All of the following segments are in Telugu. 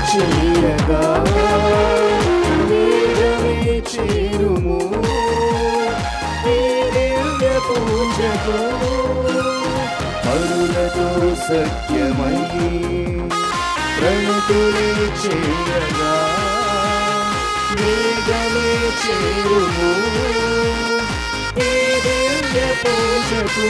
చేయగా వేగమే చేరుము ఈ దివ్య పూజకు పరులతో సఖ్యమై ప్రణతులే చేయగా వేగమే చేరుము ఈ దివ్య పూజకు.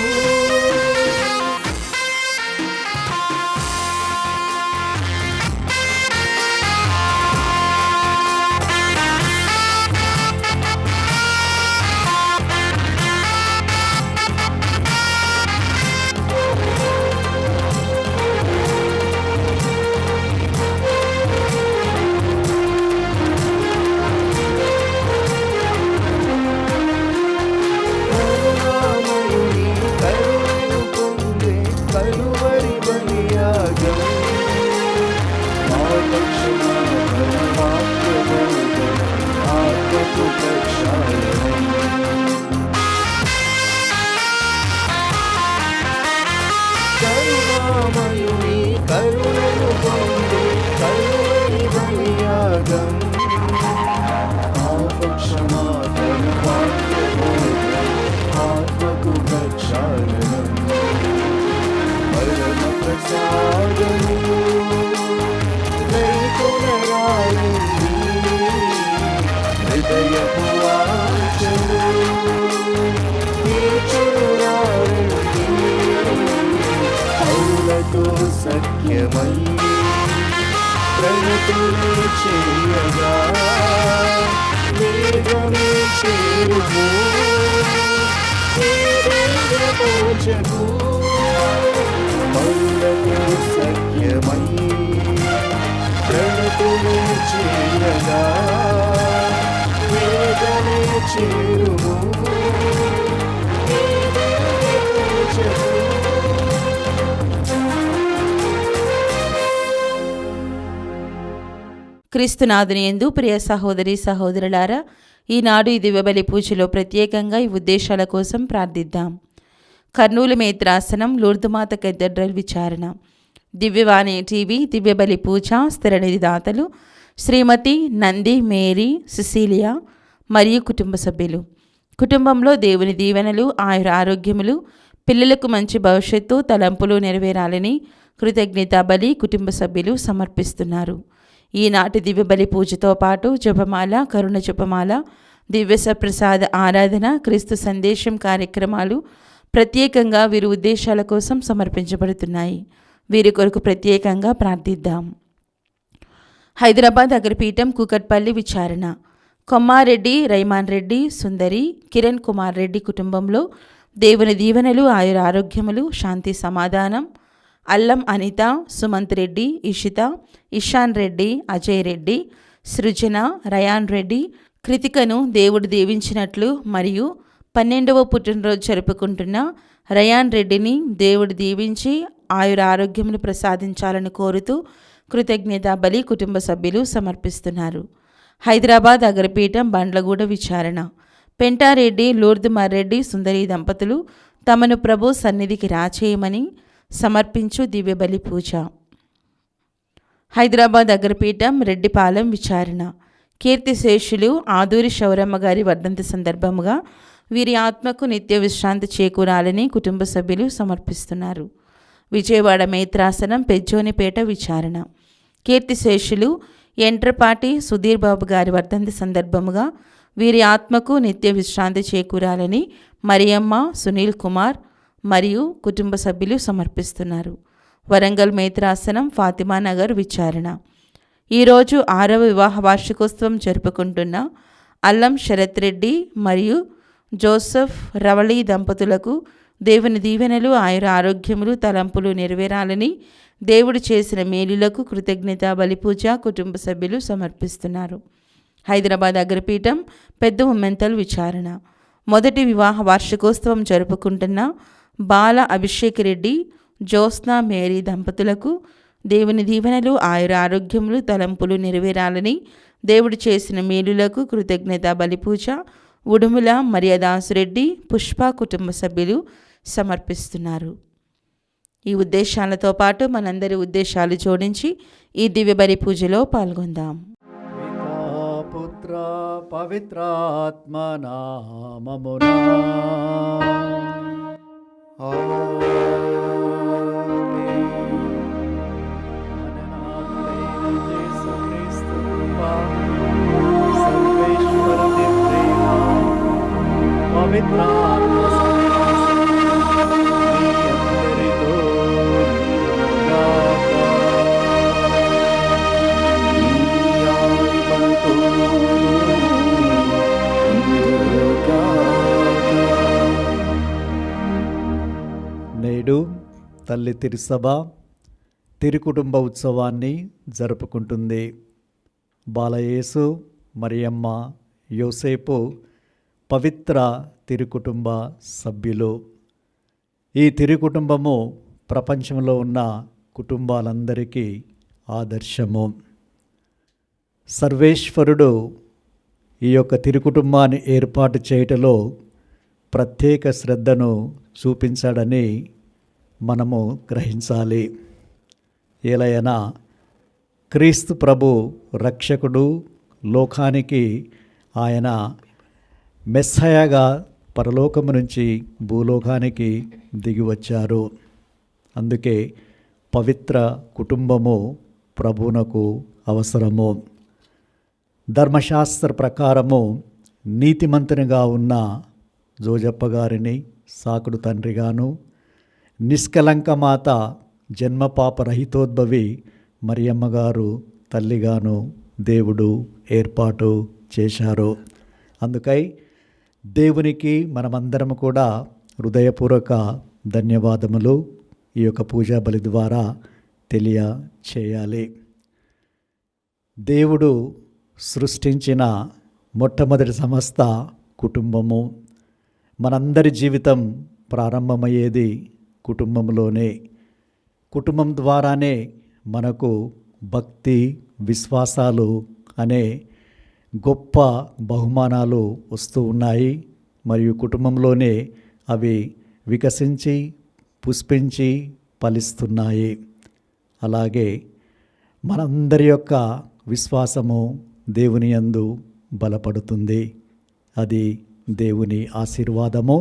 కరుణామయుని కరుణను పొందే కరుణని బలియాగం ఆపక్షమాపణ ఆత్మకు ప్రక్షాళనం పరమ ప్రసాదము నైపుణరాయంది హృదయపు వాంఛలు తీర్చురారండి పౌలతో సఖ్యమై ప్రణతులే చేయగా వేగమే చేరుము ఈ దివ్య పూజకు పౌలతో సఖ్యమై ప్రణతులే చేయగా వేగమే చేరుము ఈ దివ్య పూజకు. క్రీస్తునాథుని యందు ప్రియ సహోదరి సహోదరులారా, ఈనాడు ఈ దివ్యబలి పూజలో ప్రత్యేకంగా ఈ ఉద్దేశాల కోసం ప్రార్థిద్దాం. కర్నూలు మేత్రాసనం లూర్దుమాత కేథడ్రల్ విచారణ. దివ్యవాణి టీవీ దివ్యబలి పూజ స్థిరనిధి దాతలు శ్రీమతి నంది మేరీ సిసిలియా మరియు కుటుంబ సభ్యులు. కుటుంబంలో దేవుని దీవెనలు ఆయుర ఆరోగ్యములు పిల్లలకు మంచి భవిష్యత్తు తలంపులు నెరవేరాలని కృతజ్ఞతా బలి కుటుంబ సభ్యులు సమర్పిస్తున్నారు. ఈనాటి దివ్యబలి పూజతో పాటు జపమాల కరుణ జపమాల దివ్య సప్రసాద ఆరాధన క్రీస్తు సందేశం కార్యక్రమాలు ప్రత్యేకంగా వీరి ఉద్దేశాల కోసం సమర్పించబడుతున్నాయి. వీరి కొరకు ప్రత్యేకంగా ప్రార్థిద్దాం. హైదరాబాద్ అగ్రపీఠం కూకట్పల్లి విచారణ. కొమ్మారెడ్డి రైమాన్ రెడ్డి సుందరి కిరణ్ కుమార్ రెడ్డి కుటుంబంలో దేవుని దీవెనలు ఆయుర ఆరోగ్యములు శాంతి సమాధానం అల్లం అనిత సుమంత్ రెడ్డి ఇషిత ఇషాన్ రెడ్డి అజయ్ రెడ్డి సృజన రయాన్ రెడ్డి కృతికను దేవుడు దీవించినట్లు మరియు 12వ పుట్టినరోజు జరుపుకుంటున్న రయాన్ రెడ్డిని దేవుడు దీవించి ఆయుర ఆరోగ్యములు ప్రసాదించాలని కోరుతూ కృతజ్ఞతా బలి కుటుంబ సభ్యులు సమర్పిస్తున్నారు. హైదరాబాద్ అగ్రపీఠం బండ్లగూడ విచారణ. పెంటారెడ్డి లూర్దుమారెడ్డి సుందరి దంపతులు తమను ప్రభు సన్నిధికి రాచేయమని సమర్పించు దివ్యబలి పూజ. హైదరాబాద్ అగ్రపీఠం రెడ్డిపాలెం విచారణ. కీర్తిశేషులు ఆదూరి శౌరమ్మ గారి వర్ధంతి సందర్భముగా వీరి ఆత్మకు నిత్య విశ్రాంతి చేకూరాలని కుటుంబ సభ్యులు సమర్పిస్తున్నారు. విజయవాడ మేత్రాసనం పెజ్జోనిపేట విచారణ. కీర్తిశేషులు ఎంట్రపాటి సుధీర్ బాబు గారి వర్ధంతి సందర్భముగా వీరి ఆత్మకు నిత్య విశ్రాంతి చేకూరాలని మరియమ్మ సునీల్ కుమార్ మరియు కుటుంబ సభ్యులు సమర్పిస్తున్నారు. వరంగల్ మేత్రాసనం ఫాతిమానగర్ విచారణ. ఈరోజు 6వ వివాహ వార్షికోత్సవం జరుపుకుంటున్న అల్లం శరత్ రెడ్డి మరియు జోసెఫ్ రవళి దంపతులకు దేవుని దీవెనలు ఆయుర ఆరోగ్యములు తలంపులు నెరవేరాలని దేవుడు చేసిన మేలులకు కృతజ్ఞతా బలిపూజ కుటుంబ సభ్యులు సమర్పిస్తున్నారు. హైదరాబాద్ అగ్రపీఠం పెద్ద ఉమ్మెంతల్ విచారణ. మొదటి వివాహ వార్షికోత్సవం జరుపుకుంటున్న బాల అభిషేక్ రెడ్డి జ్యోత్స్నా మేరీ దంపతులకు దేవుని దీవెనలు ఆయుర ఆరోగ్యములు తలంపులు నెరవేరాలని దేవుడు చేసిన మేలులకు కృతజ్ఞతా బలిపూజ ఉడుముల మరియదాసు రెడ్డి పుష్ప కుటుంబ సభ్యులు సమర్పిస్తున్నారు. ఈ ఉద్దేశాలతో పాటు మనందరి ఉద్దేశాలు జోడించి ఈ దివ్యబలి పూజలో పాల్గొందాం. పితా పుత్ర పవిత్రాత్మ నామమునా యేసుక్రీస్తు కృప, సర్వేశ్వరుని ప్రేమ, పవిత్రాత్మ సహవాసం మీ అందరితో ఉండుగాక. నేడు తల్లి తిరుసభ తిరుకుటుంబ ఉత్సవాన్ని జరుపుకుంటుంది. బాలయేసు, మరియమ్మ, యోసేపు పవిత్ర తిరుకుటుంబ సభ్యులు. ఈ తిరుకుటుంబము ప్రపంచంలో ఉన్న కుటుంబాలందరికీ ఆదర్శము. సర్వేశ్వరుడు ఈ యొక్క తిరుకుటుంబాన్ని ఏర్పాటు చేయటంలో ప్రత్యేక శ్రద్ధను చూపించాడని మనము గ్రహించాలి. ఏలైనా క్రీస్తు ప్రభు రక్షకుడు, లోకానికి ఆయన మెస్సయగా పరలోకము నుంచి భూలోకానికి దిగివచ్చారు. అందుకే పవిత్ర కుటుంబము ప్రభువునకు అవసరము. ధర్మశాస్త్ర ప్రకారము నీతిమంతునిగా ఉన్న జోజప్ప గారిని సాకుడు తండ్రిగాను, నిష్కలంక మాత జన్మపాప రహితోద్భవి మరియమ్మ గారు తల్లిగాను దేవుడు ఏర్పాటు చేశారు. అందుకై దేవునికి మనమందరం కూడా హృదయపూర్వక ధన్యవాదములు ఈ యొక్క పూజా బలి ద్వారా తెలియచేయాలి. దేవుడు సృష్టించిన మొట్టమొదటి సంస్థ కుటుంబము. మనందరి జీవితం ప్రారంభమయ్యేది కుటుంబంలోనే. కుటుంబం ద్వారానే మనకు భక్తి, విశ్వాసాలు అనే గొప్ప బహుమానాలు వస్తూ ఉన్నాయి. మరియు కుటుంబంలోనే అవి వికసించి పుష్పించి ఫలిస్తున్నాయి. అలాగే మనందరి యొక్క విశ్వాసము దేవుని యందు బలపడుతుంది. అది దేవుని ఆశీర్వాదము.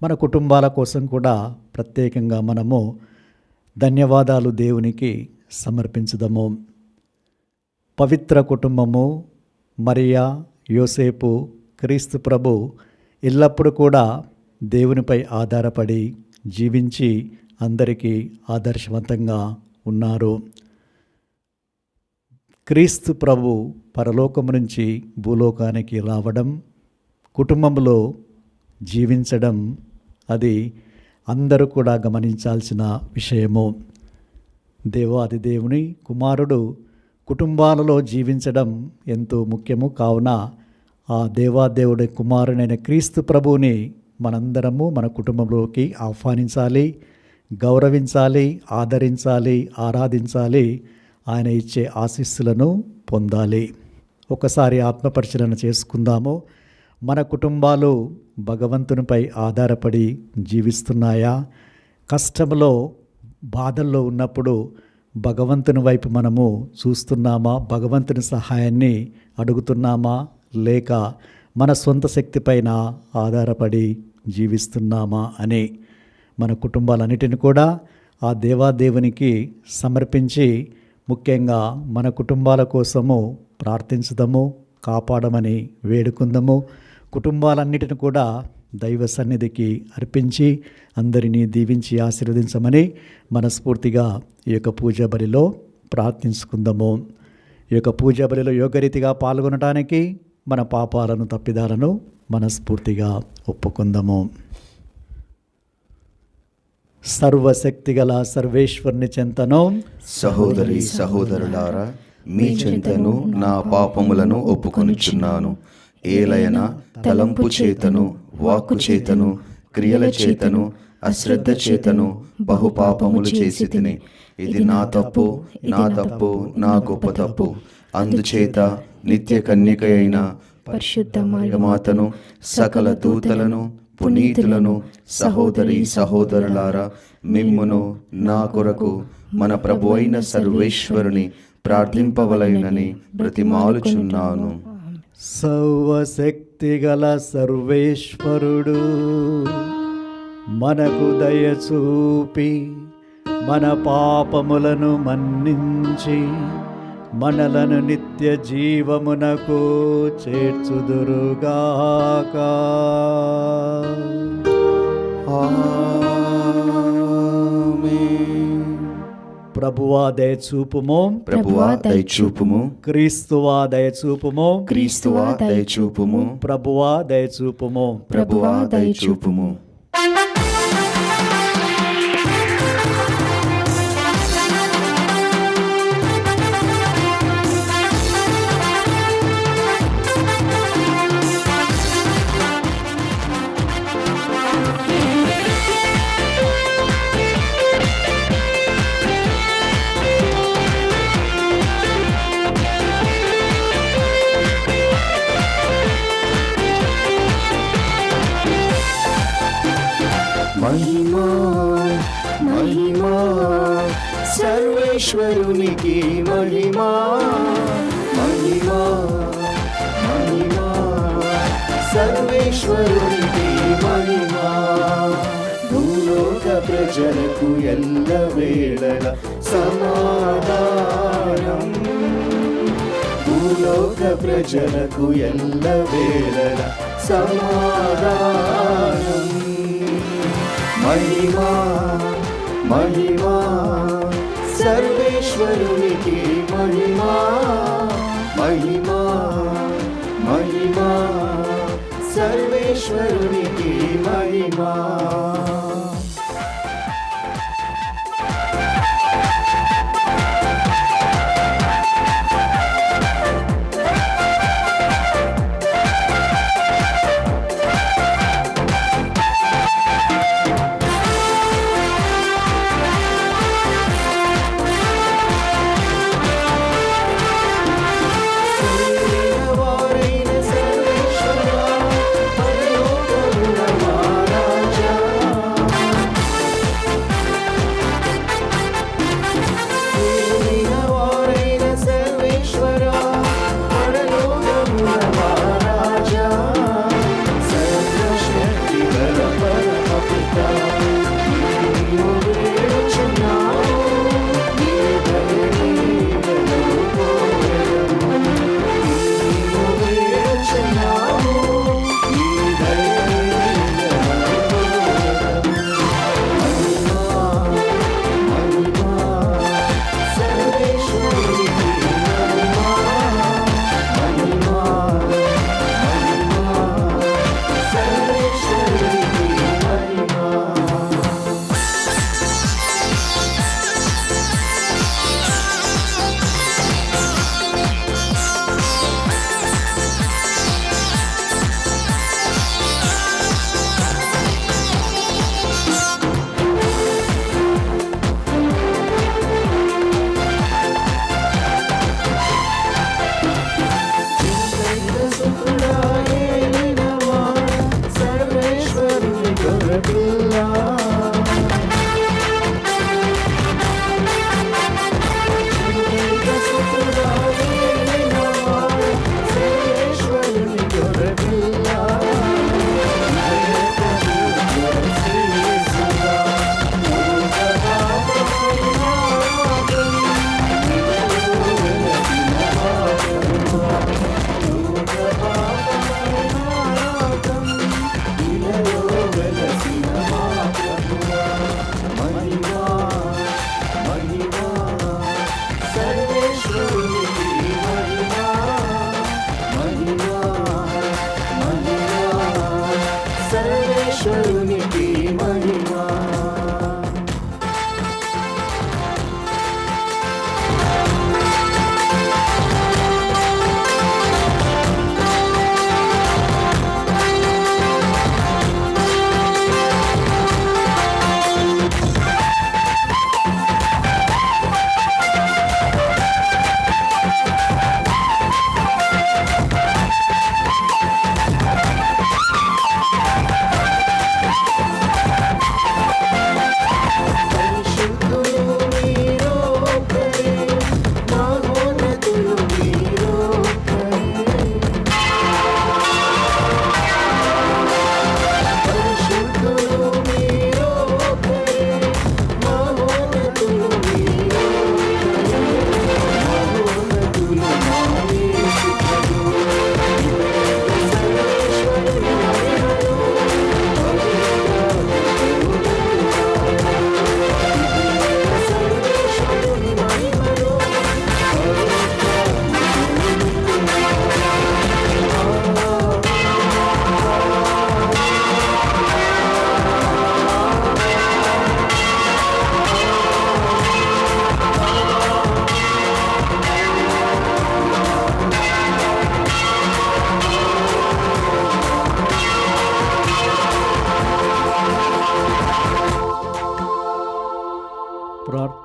మన కుటుంబాల కోసం కూడా ప్రత్యేకంగా మనము ధన్యవాదాలు దేవునికి సమర్పించుదాము. పవిత్ర కుటుంబము మరియా, యోసేపు, క్రీస్తు ప్రభు ఎల్లప్పుడూ కూడా దేవునిపై ఆధారపడి జీవించి అందరికీ ఆదర్శవంతంగా ఉన్నారు. క్రీస్తు ప్రభు పరలోకము నుంచి భూలోకానికి రావడం, కుటుంబంలో జీవించడం అది అందరూ కూడా గమనించాల్సిన విషయము. దేవాది దేవుని కుమారుడు కుటుంబాలలో జీవించడం ఎంతో ముఖ్యము. కావున ఆ దేవాదేవుడి కుమారుడైన క్రీస్తు ప్రభువుని మనందరము మన కుటుంబంలోకి ఆహ్వానించాలి, గౌరవించాలి, ఆదరించాలి, ఆరాధించాలి. ఆయన ఇచ్చే ఆశీస్సులను పొందాలి. ఒకసారి ఆత్మపరిశీలన చేసుకుందాము. మన కుటుంబాలు భగవంతునిపై ఆధారపడి జీవిస్తున్నాయా? కష్టంలో, బాధల్లో ఉన్నప్పుడు భగవంతుని వైపు మనము చూస్తున్నామా? భగవంతుని సహాయాన్ని అడుగుతున్నామా? లేక మన సొంత శక్తి పైన ఆధారపడి జీవిస్తున్నామా అని మన కుటుంబాలన్నిటిని కూడా ఆ దేవాదేవునికి సమర్పించి ముఖ్యంగా మన కుటుంబాల కోసము ప్రార్థించుదాము, కాపాడమని వేడుకుందాము. కుటుంబాలన్నిటిని కూడా దైవ సన్నిధికి అర్పించి అందరినీ దీవించి ఆశీర్వదించమని మనస్ఫూర్తిగా ఈ యొక్క పూజా బలిలో ప్రార్థించుకుందాము. ఈ యొక్క పూజా బలిలో యోగరీతిగా పాల్గొనడానికి మన పాపాలను, తప్పిదాలను మనస్ఫూర్తిగా ఒప్పుకుందాము. సర్వశక్తిగల సర్వేశ్వరుని చెంతను సహోదరి సహోదరులారా, మీ చెంతను నా పాపములను ఒప్పుకొనుచున్నాను. ఏలయన తలంపు చేతను, వాక్కు చేతను, క్రియల చేతను, అశ్రద్ధ చేతను బహుపాపములు చేసి తిని. ఇది నా తప్పు, నా గొప్ప తప్పు. అందుచేత నిత్య కన్యక అయిన పరిశుద్ధ మాతను, సకల దూతలను, పునీతులను సహోదరి సహోదరులారా, మిమ్మును నా కొరకు మన ప్రభు అయిన సర్వేశ్వరుని ప్రార్థింపవలెనని బ్రతిమాలుచున్నాను. సర్వశక్తిగల సర్వేశ్వరుడు మనకు దయచూపి మన పాపములను మన్నించి మనలను నిత్య జీవమునకు చేర్చుదురుగాక. ప్రభువా దయచూపుము, ప్రభువా దయచూపుము, క్రీస్తువా దయచూపుము, క్రీస్తువా దయచూపుము, ప్రభువా దయచూపుము. ప్రభువా దయచూపుము. మహిమా మహిమా సర్వేశ్వరునికి మహిమా, మహిమా మహిమా సర్వేశ్వరునికి మహిమా. భూలోక ప్రజలకు ఎల్లవేళల సమాధానం, భూలోక ప్రజలకు ఎల్లవేళల సమాధానం. మహిమా మహిమా సర్వేశ్వరునికి మహిమా, మహిమా మహిమా సర్వేశ్వరునికి మహిమా.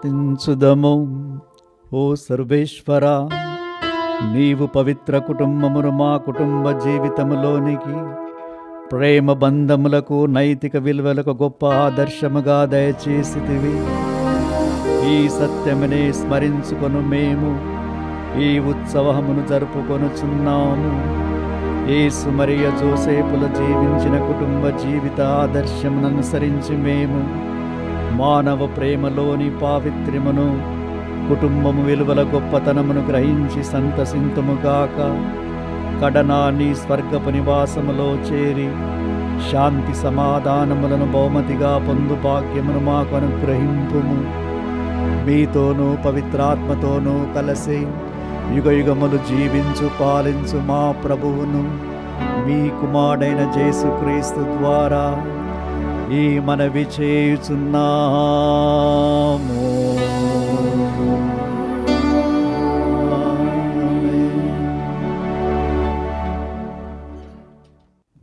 ప్రార్థించుదము. ఓ సర్వేశ్వర, నీవు పవిత్ర కుటుంబమును మా కుటుంబ జీవితములోనికి, ప్రేమ బంధములకు, నైతిక విలువలకు గొప్ప ఆదర్శముగా దయచేసితివి. ఈ సత్యమునే స్మరించుకొను మేము ఈ ఉత్సవమును జరుపుకొనుచున్నాము. యేసు మరియ జోసేపుల జీవించిన కుటుంబ జీవిత ఆదర్శమును అనుసరించి మేము మానవ ప్రేమలోని పావిత్ర్యమును, కుటుంబము విలువల గొప్పతనమును గ్రహించి సంతసింతుముగాక. కడనా నీ స్వర్గపు నివాసములో చేరి శాంతి సమాధానములను బహుమతిగా పొందు భాగ్యమును మాకు అనుగ్రహింపుము. మీతోనూ పవిత్రాత్మతోనూ కలిసి యుగయుగములు జీవించు పాలించు మా ప్రభువును, మీ కుమారుడైన యేసుక్రీస్తు ద్వారా ఈ మనవి చేయుచున్నాము.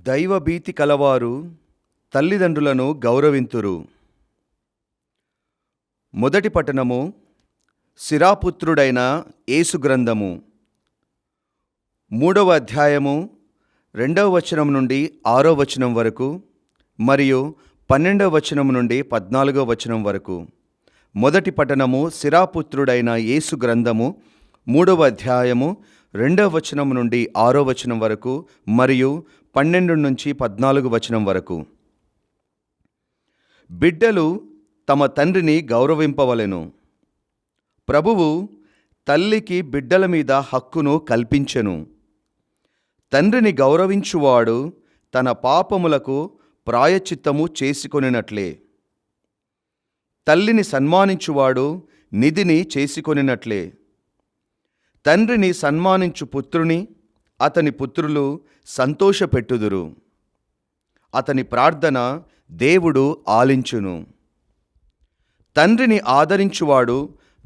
దైవభీతి కలవారు తల్లిదండ్రులను గౌరవింతురు. మొదటి పట్టణము సిరాపుత్రుడైన యేసు గ్రంథము 3వ అధ్యాయము 2వ వచనం నుండి 6వ వచనం వరకు మరియు 12వ వచనం నుండి 14వ వచనం వరకు. మొదటి పట్టణము సిరాపుత్రుడైన యేసు గ్రంథము 3వ అధ్యాయము 2వ వచనం నుండి 6వ వచనం వరకు మరియు 12 నుంచి 14వ వచనం వరకు. బిడ్డలు తమ తండ్రిని గౌరవింపవలెను. ప్రభువు తల్లికి బిడ్డల మీద హక్కును కల్పించెను. తండ్రిని గౌరవించువాడు తన పాపములకు ప్రాయశ్చిత్తము చేసుకొనినట్లే. తల్లిని సన్మానించువాడు నిధిని చేసుకొనినట్లే. తండ్రిని సన్మానించు పుత్రుని అతని పుత్రులు సంతోషపెట్టుదురు. అతని ప్రార్థన దేవుడు ఆలించును. తండ్రిని ఆదరించువాడు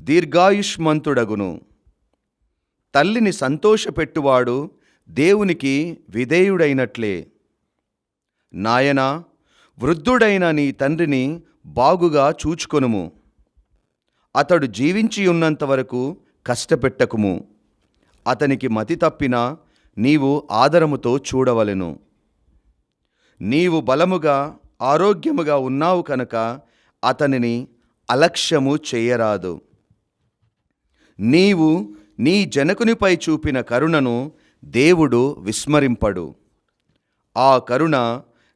దీర్ఘాయుష్మంతుడగును. తల్లిని సంతోషపెట్టువాడు దేవునికి విధేయుడైనట్లే. నాయనా, వృద్ధుడైన నీ తండ్రిని బాగుగా చూచుకొనుము. అతడు జీవించి ఉన్నంతవరకు కష్టపెట్టకుము. అతనికి మతి తప్పినా నీవు ఆదరముతో చూడవలెను. నీవు బలముగా ఆరోగ్యముగా ఉన్నావు కనుక అతనిని అలక్ష్యము చేయరాదు. నీవు నీ జనకునిపై చూపిన కరుణను దేవుడు విస్మరింపడు. ఆ కరుణ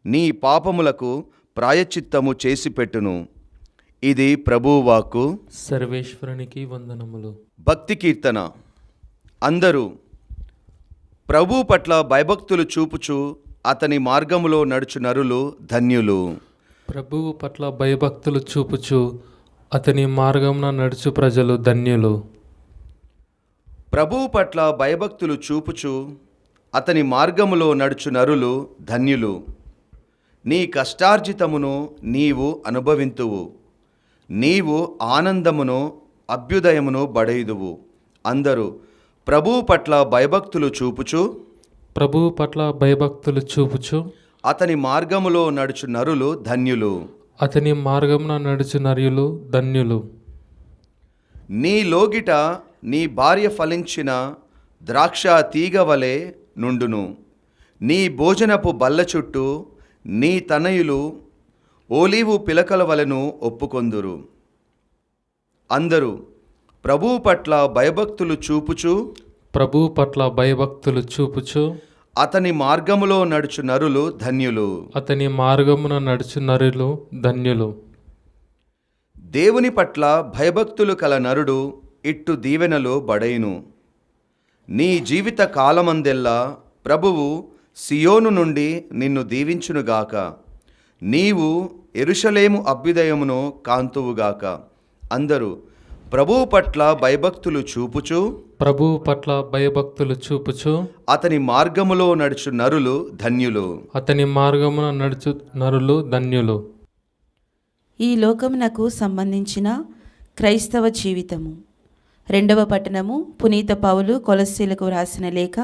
నీ పాపములకు ప్రాయశ్చిత్తము చేసిపెట్టును. ఇది ప్రభువాక్కు. సర్వేశ్వరునికి వందనములు. భక్తి కీర్తన. అందరూ ప్రభు పట్ల భయభక్తులు చూపుచు అతని మార్గములో నడుచు నరులు ధన్యులు. ప్రభువు పట్ల భయభక్తులు చూపుచు అతని మార్గమున నడుచు ప్రజలు ధన్యులు. ప్రభువు పట్ల భయభక్తులు చూపుచు అతని మార్గములో నడుచు నరులు ధన్యులు. నీ కష్టార్జితమును నీవు అనుభవింతువు. నీవు ఆనందమును అభ్యుదయమును బడయుదువు. అందరూ ప్రభువు పట్ల భయభక్తులు చూపుచు ప్రభువు పట్ల భయభక్తులు చూపుచు అతని మార్గములో నడుచు నరులు ధన్యులు. అతని మార్గమున నడుచు నరులు ధన్యులు. నీ లోగిట నీ భార్య ఫలించిన ద్రాక్ష తీగ వలె నుండును. నీ భోజనపు బల్ల చుట్టూ నీ తనయులు ఓలీవు పిలకల వలెను ఒప్పుకొందురు. అందరూ ప్రభువు పట్ల భయభక్తులు చూపుచు ప్రభువు పట్ల భయభక్తులు చూపుచు అతని మార్గములో నడుచు నరులు ధన్యులు. అతని మార్గమున నడుచు నరులు ధన్యులు. దేవుని పట్ల భయభక్తులు కల నరుడు ఇట్టు దీవెనలు బడైను. నీ జీవిత కాలమందెల్లా ప్రభువు సియోను నుండి నిన్ను దీవించునుగాక. నీవు యెరూషలేము అభ్యుదయమును కాంతువుగాక. అందరూ ప్రభువు పట్ల భయభక్తులు చూపుచు ప్రభువు పట్ల భయభక్తులు చూపుచు అతని మార్గములో నడుచు నరులు ధన్యులు. అతని మార్గమున నడుచు నరులు ధన్యులు. ఈ లోకమునకు సంబంధించిన క్రైస్తవ జీవితము. 2వ పట్టణము పునీత పౌలు కొలస్సీలకు వ్రాసిన లేఖ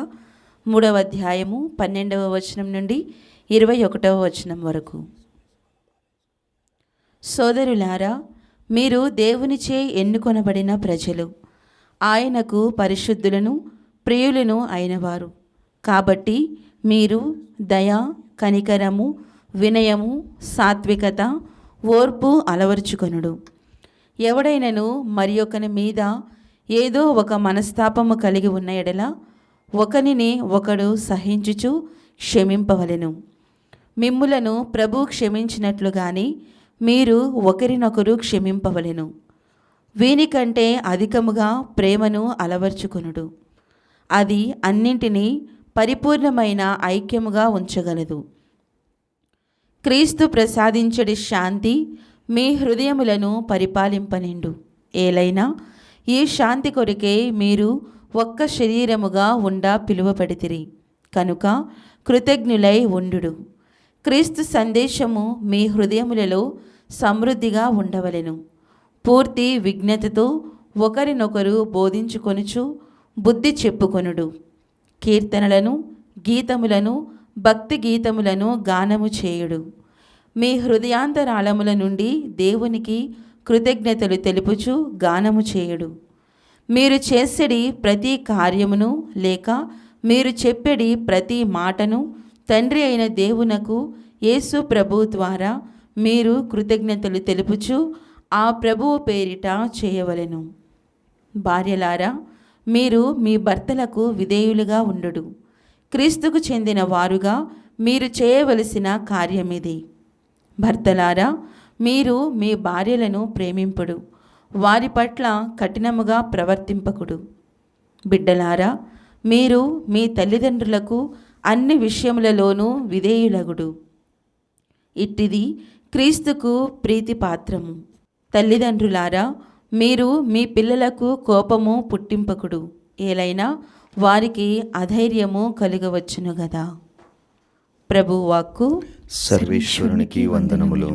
3వ అధ్యాయము 12వ వచనం నుండి 21వ వచనం వరకు. సోదరులారా, మీరు దేవునిచే ఎన్నుకొనబడిన ప్రజలు, ఆయనకు పరిశుద్ధులను ప్రియులను అయినవారు. కాబట్టి మీరు దయ, కనికరము, వినయము, సాత్వికత, ఓర్పు అలవరుచుకొనుడు. ఎవడైనను మరి ఒకని మీద ఏదో ఒక మనస్తాపము కలిగి ఉన్న ఎడల ఒకనిని ఒకడు సహించుచు క్షమింపవలెను. మిమ్ములను ప్రభు క్షమించినట్లుగాని మీరు ఒకరినొకరు క్షమింపవలెను. వీనికంటే అధికముగా ప్రేమను అలవర్చుకొనుడు. అది అన్నింటినీ పరిపూర్ణమైన ఐక్యముగా ఉంచగలదు. క్రీస్తు ప్రసాదించడి శాంతి మీ హృదయములను పరిపాలింపనిండు. ఏలైనా ఈ శాంతి కొరకే మీరు ఒక్క శరీరముగా ఉండా పిలువబడితిరి కనుక కృతజ్ఞులై ఉండుడు. క్రీస్తు సందేశము మీ హృదయములలో సమృద్ధిగా ఉండవలెను. పూర్తి విజ్ఞతతో ఒకరినొకరు బోధించుకొనుచు బుద్ధి చెప్పుకొనుడు. కీర్తనలను, గీతములను, భక్తి గీతములను గానము చేయుడు. మీ హృదయాంతరాళముల నుండి దేవునికి కృతజ్ఞతలు తెలుపుచు గానము చేయుడు. మీరు చేసెడి ప్రతి కార్యమును లేక మీరు చెప్పెడి ప్రతి మాటను తండ్రి అయిన దేవునకు యేసు ప్రభు ద్వారా మీరు కృతజ్ఞతలు తెలుపుచు ఆ ప్రభువు పేరిట చేయవలెను. భార్యలారా, మీరు మీ భర్తలకు విధేయులుగా ఉండుడు. క్రీస్తుకు చెందిన వారుగా మీరు చేయవలసిన కార్యమిది. భర్తలారా, మీరు మీ భార్యలను ప్రేమింపుడు, వారి పట్ల కఠినముగా ప్రవర్తింపకుడు. బిడ్డలారా, మీరు మీ తల్లిదండ్రులకు అన్ని విషయములలోనూ విధేయులగుడు. ఇట్టిది క్రీస్తుకు ప్రీతిపాత్రము. తల్లిదండ్రులారా, మీరు మీ పిల్లలకు కోపము పుట్టింపకుడు, ఏలైనా వారికి అధైర్యము కలుగవచ్చును గదా. ప్రభు వాక్కు. సర్వేశ్వరునికి వందనములు.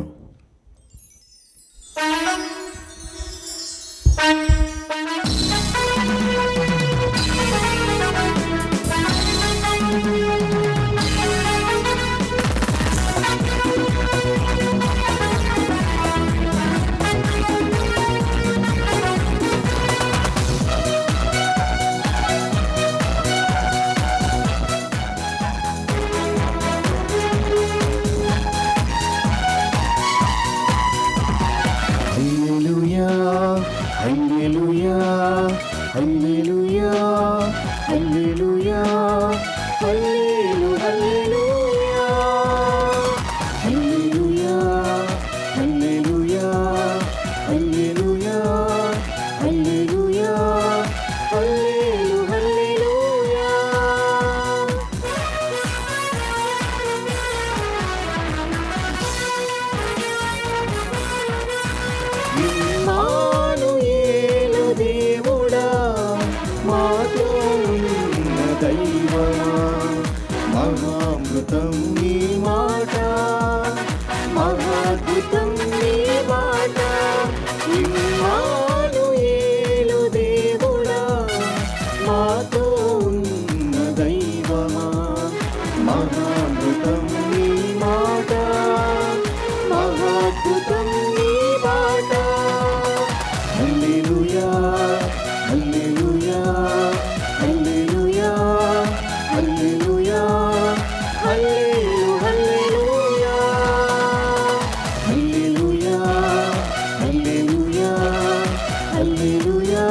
హల్లెలూయా, హల్లెలూయా, హల్లెలూయా, హల్లెలూయా, హల్లెలూయా, హల్లెలూయా, హల్లెలూయా, హల్లెలూయా, హల్లెలూయా. ఇమ్మానుయేలు దేవుడా, మాతో ఉన్న దైవమా, మహామృతం నీ మాట, మహాద్భుతం నీ మాట. ఇమ్మానుయేలు దేవుడా, మాతో ఉన్న దైవమా, మహామృతం నీ మాట, మహాద్భుతం నీ మాట. హల్లెలూయా, హల్లెలూయా, హల్లెలూయా, హల్లెలూయా, హల్లెలూయా, హల్లెలూయా, హల్లెలూయా, హల్లెలూయా,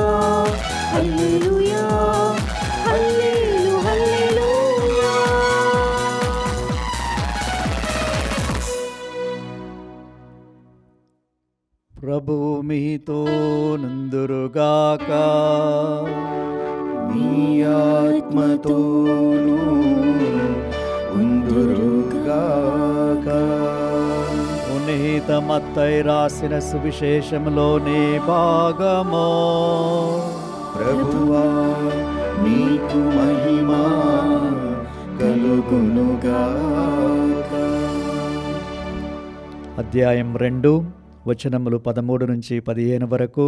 హల్లెలూయా, హల్లెలూయా. ప్రభువు మీతో నందురుగాక. నీ ఆత్మతోనూ ఉందురుగాక. పునీత మత్తయి రాసిన సువిశేషంలోని భాగము. ప్రభువా, నీకు మహిమా కలుగునుగాక. అధ్యాయం 2 వచనములు 13 నుంచి 15 వరకు,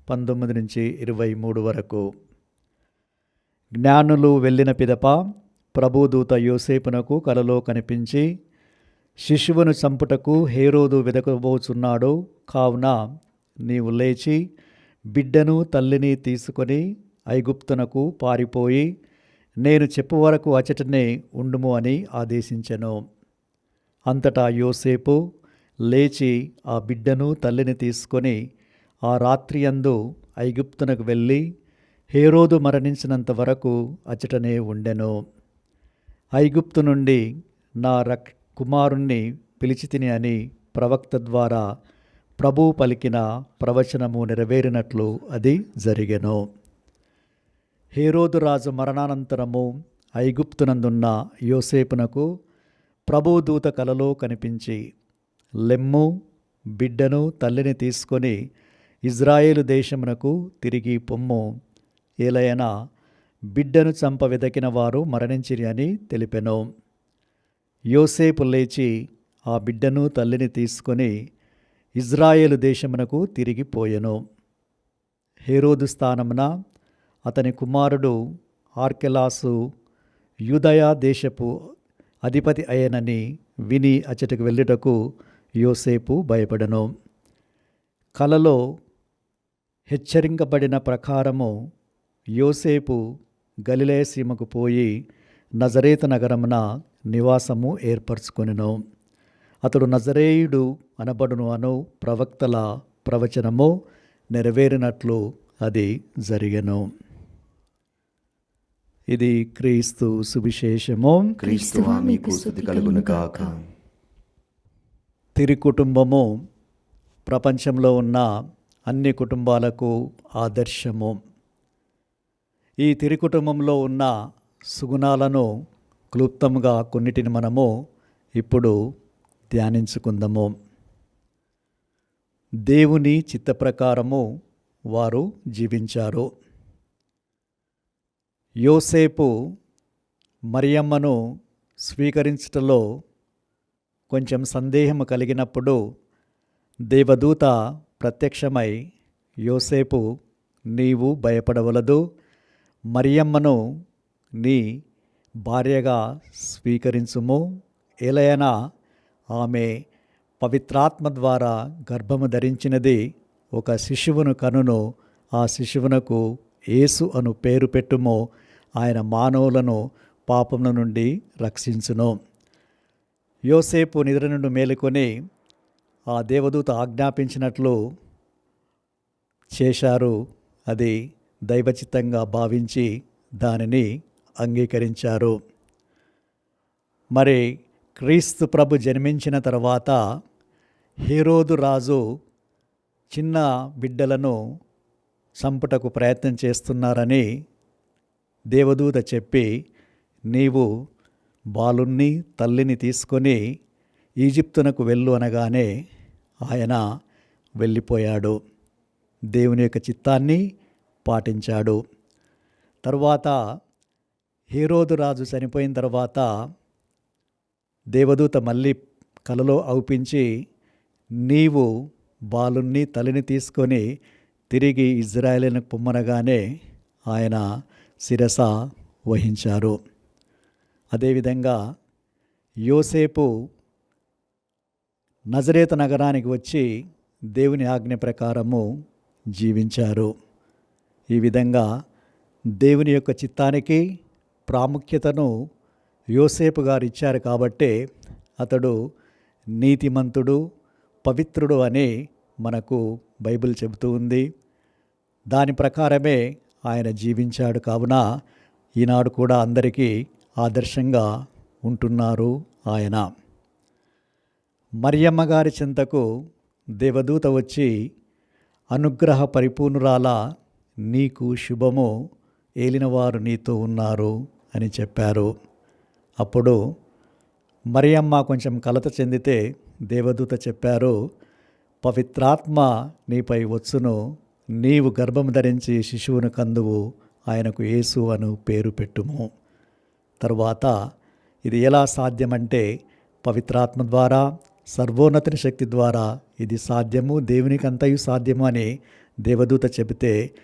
19 నుంచి 23 వరకు. జ్ఞానులు వెళ్ళిన పిదప ప్రభుదూత యోసేపునకు కలలో కనిపించి, శిశువును చంపుటకు హేరోదు వెదకబోచున్నాడు, కావున నీవు లేచి బిడ్డను తల్లిని తీసుకొని ఐగుప్తునకు పారిపోయి నేను చెప్పు వరకు అచటనే ఉండుము అని ఆదేశించెను. అంతటా యోసేపు లేచి ఆ బిడ్డను తల్లిని తీసుకొని ఆ రాత్రియందు ఐగుప్తునకు వెళ్ళి హేరోదు మరణించినంత వరకు అచటనే ఉండెను. ఐగుప్తు నుండి నా కుమారుణ్ణి పిలిచితిని అని ప్రవక్త ద్వారా ప్రభువు పలికిన ప్రవచనము నెరవేరినట్లు అది జరిగెను. హేరోదు రాజు మరణానంతరము ఐగుప్తునందున్న యోసేపునకు ప్రభువు దూత కలలో కనిపించి, లెమ్ము, బిడ్డను తల్లిని తీసుకొని ఇజ్రాయేలు దేశమునకు తిరిగి పొమ్ము, ఏలయనా బిడ్డను చంప వెదకిన వారు మరణించిరి అని తెలిపెను. యోసేపు లేచి ఆ బిడ్డను తల్లిని తీసుకొని ఇజ్రాయేలు దేశమునకు తిరిగిపోయెను. హేరోదు స్థానమున అతని కుమారుడు ఆర్కెలాసు యూదయా దేశపు అధిపతి అయ్యనని విని అచ్చటికి వెళ్ళుటకు యోసేపు భయపడెను. కలలో హెచ్చరింపబడిన ప్రకారము యోసేపు గలిలయ సీమకు పోయి నజరేతు నగరమున నివాసము ఏర్పరచుకొనెను. అతడు నజరేయుడు అనబడును అను ప్రవక్తల ప్రవచనము నెరవేరినట్లు అది జరిగెను. ఇది క్రీస్తు సువిశేషము. క్రీస్తువా మీకు స్తుతి కలుగును గాక. తిరి కుటుంబము ప్రపంచంలో ఉన్న అన్ని కుటుంబాలకు ఆదర్శము. ఈ తిరి కుటుంబంలో ఉన్న సుగుణాలను క్లుప్తంగా కొన్నిటిని మనము ఇప్పుడు ధ్యానించుకుందాము. దేవుని చిత్త ప్రకారము వారు జీవించారు. యోసేపు మరియమ్మను స్వీకరించటంలో కొంచెం సందేహం కలిగినప్పుడు దేవదూత ప్రత్యక్షమై, యోసేపు నీవు భయపడవలదు, మరియమ్మను నీ భార్యగా స్వీకరించుము, ఏలయనా ఆమె పవిత్రాత్మ ద్వారా గర్భము ధరించినది, ఒక శిశువును కనును, ఆ శిశువునకు యేసు అను పేరు పెట్టుము, ఆయన మానవులను పాపముల నుండి రక్షించును. యోసేపు నిద్ర నుండి మేలుకొని ఆ దేవదూత ఆజ్ఞాపించినట్లు చేశారు. అది దైవచిత్తంగా భావించి దానిని అంగీకరించారు. మరి క్రీస్తు ప్రభు జన్మించిన తర్వాత హేరోదు రాజు చిన్న బిడ్డలను చంపుటకు ప్రయత్నం చేస్తున్నారని దేవదూత చెప్పి, నీవు బాలుణ్ణి తల్లిని తీసుకొని ఈజిప్తునకు వెళ్ళు అనగానే ఆయన వెళ్ళిపోయాడు. దేవుని యొక్క చిత్తాన్ని పాటించాడు. తరువాత హేరోదు రాజు చనిపోయిన తర్వాత దేవదూత మళ్ళీ కలలో ఔపించి, నీవు బాలుణ్ణి తల్లిని తీసుకొని తిరిగి ఇజ్రాయేలునకు పొమ్మనగానే ఆయన శిరస వహించారు. అదేవిధంగా యోసేపు నజరేతు నగరానికి వచ్చి దేవుని ఆజ్ఞ ప్రకారము జీవించారు. ఈ విధంగా దేవుని యొక్క చిత్తానికి ప్రాముఖ్యతను యోసేపు గారు ఇచ్చారు కాబట్టే అతడు నీతిమంతుడు, పవిత్రుడు అని మనకు బైబిల్ చెబుతూ ఉంది. దాని ప్రకారమే ఆయన జీవించాడు. కావున ఈనాడు కూడా అందరికీ ఆదర్శంగా ఉంటున్నారు ఆయన. మరియమ్మ గారి చెంతకు దేవదూత వచ్చి, అనుగ్రహ పరిపూర్ణురాలా, నీకు శుభము, ఏలినవారు నీతో ఉన్నారు అని చెప్పారు. అప్పుడు మరియమ్మ కొంచెం కలత చెందితే దేవదూత చెప్పారు, పవిత్రాత్మ నీపై వచ్చును, నీవు గర్భం ధరించి శిశువును కందువు, ఆయనకు యేసు అను పేరు పెట్టుము. తరువాత ఇది ఎలా సాధ్యమంటే పవిత్రాత్మ ద్వారా, సర్వోన్నతుని శక్తి ద్వారా ఇది సాధ్యము, దేవునికి అంతయు సాధ్యము అని దేవదూత చెబితే,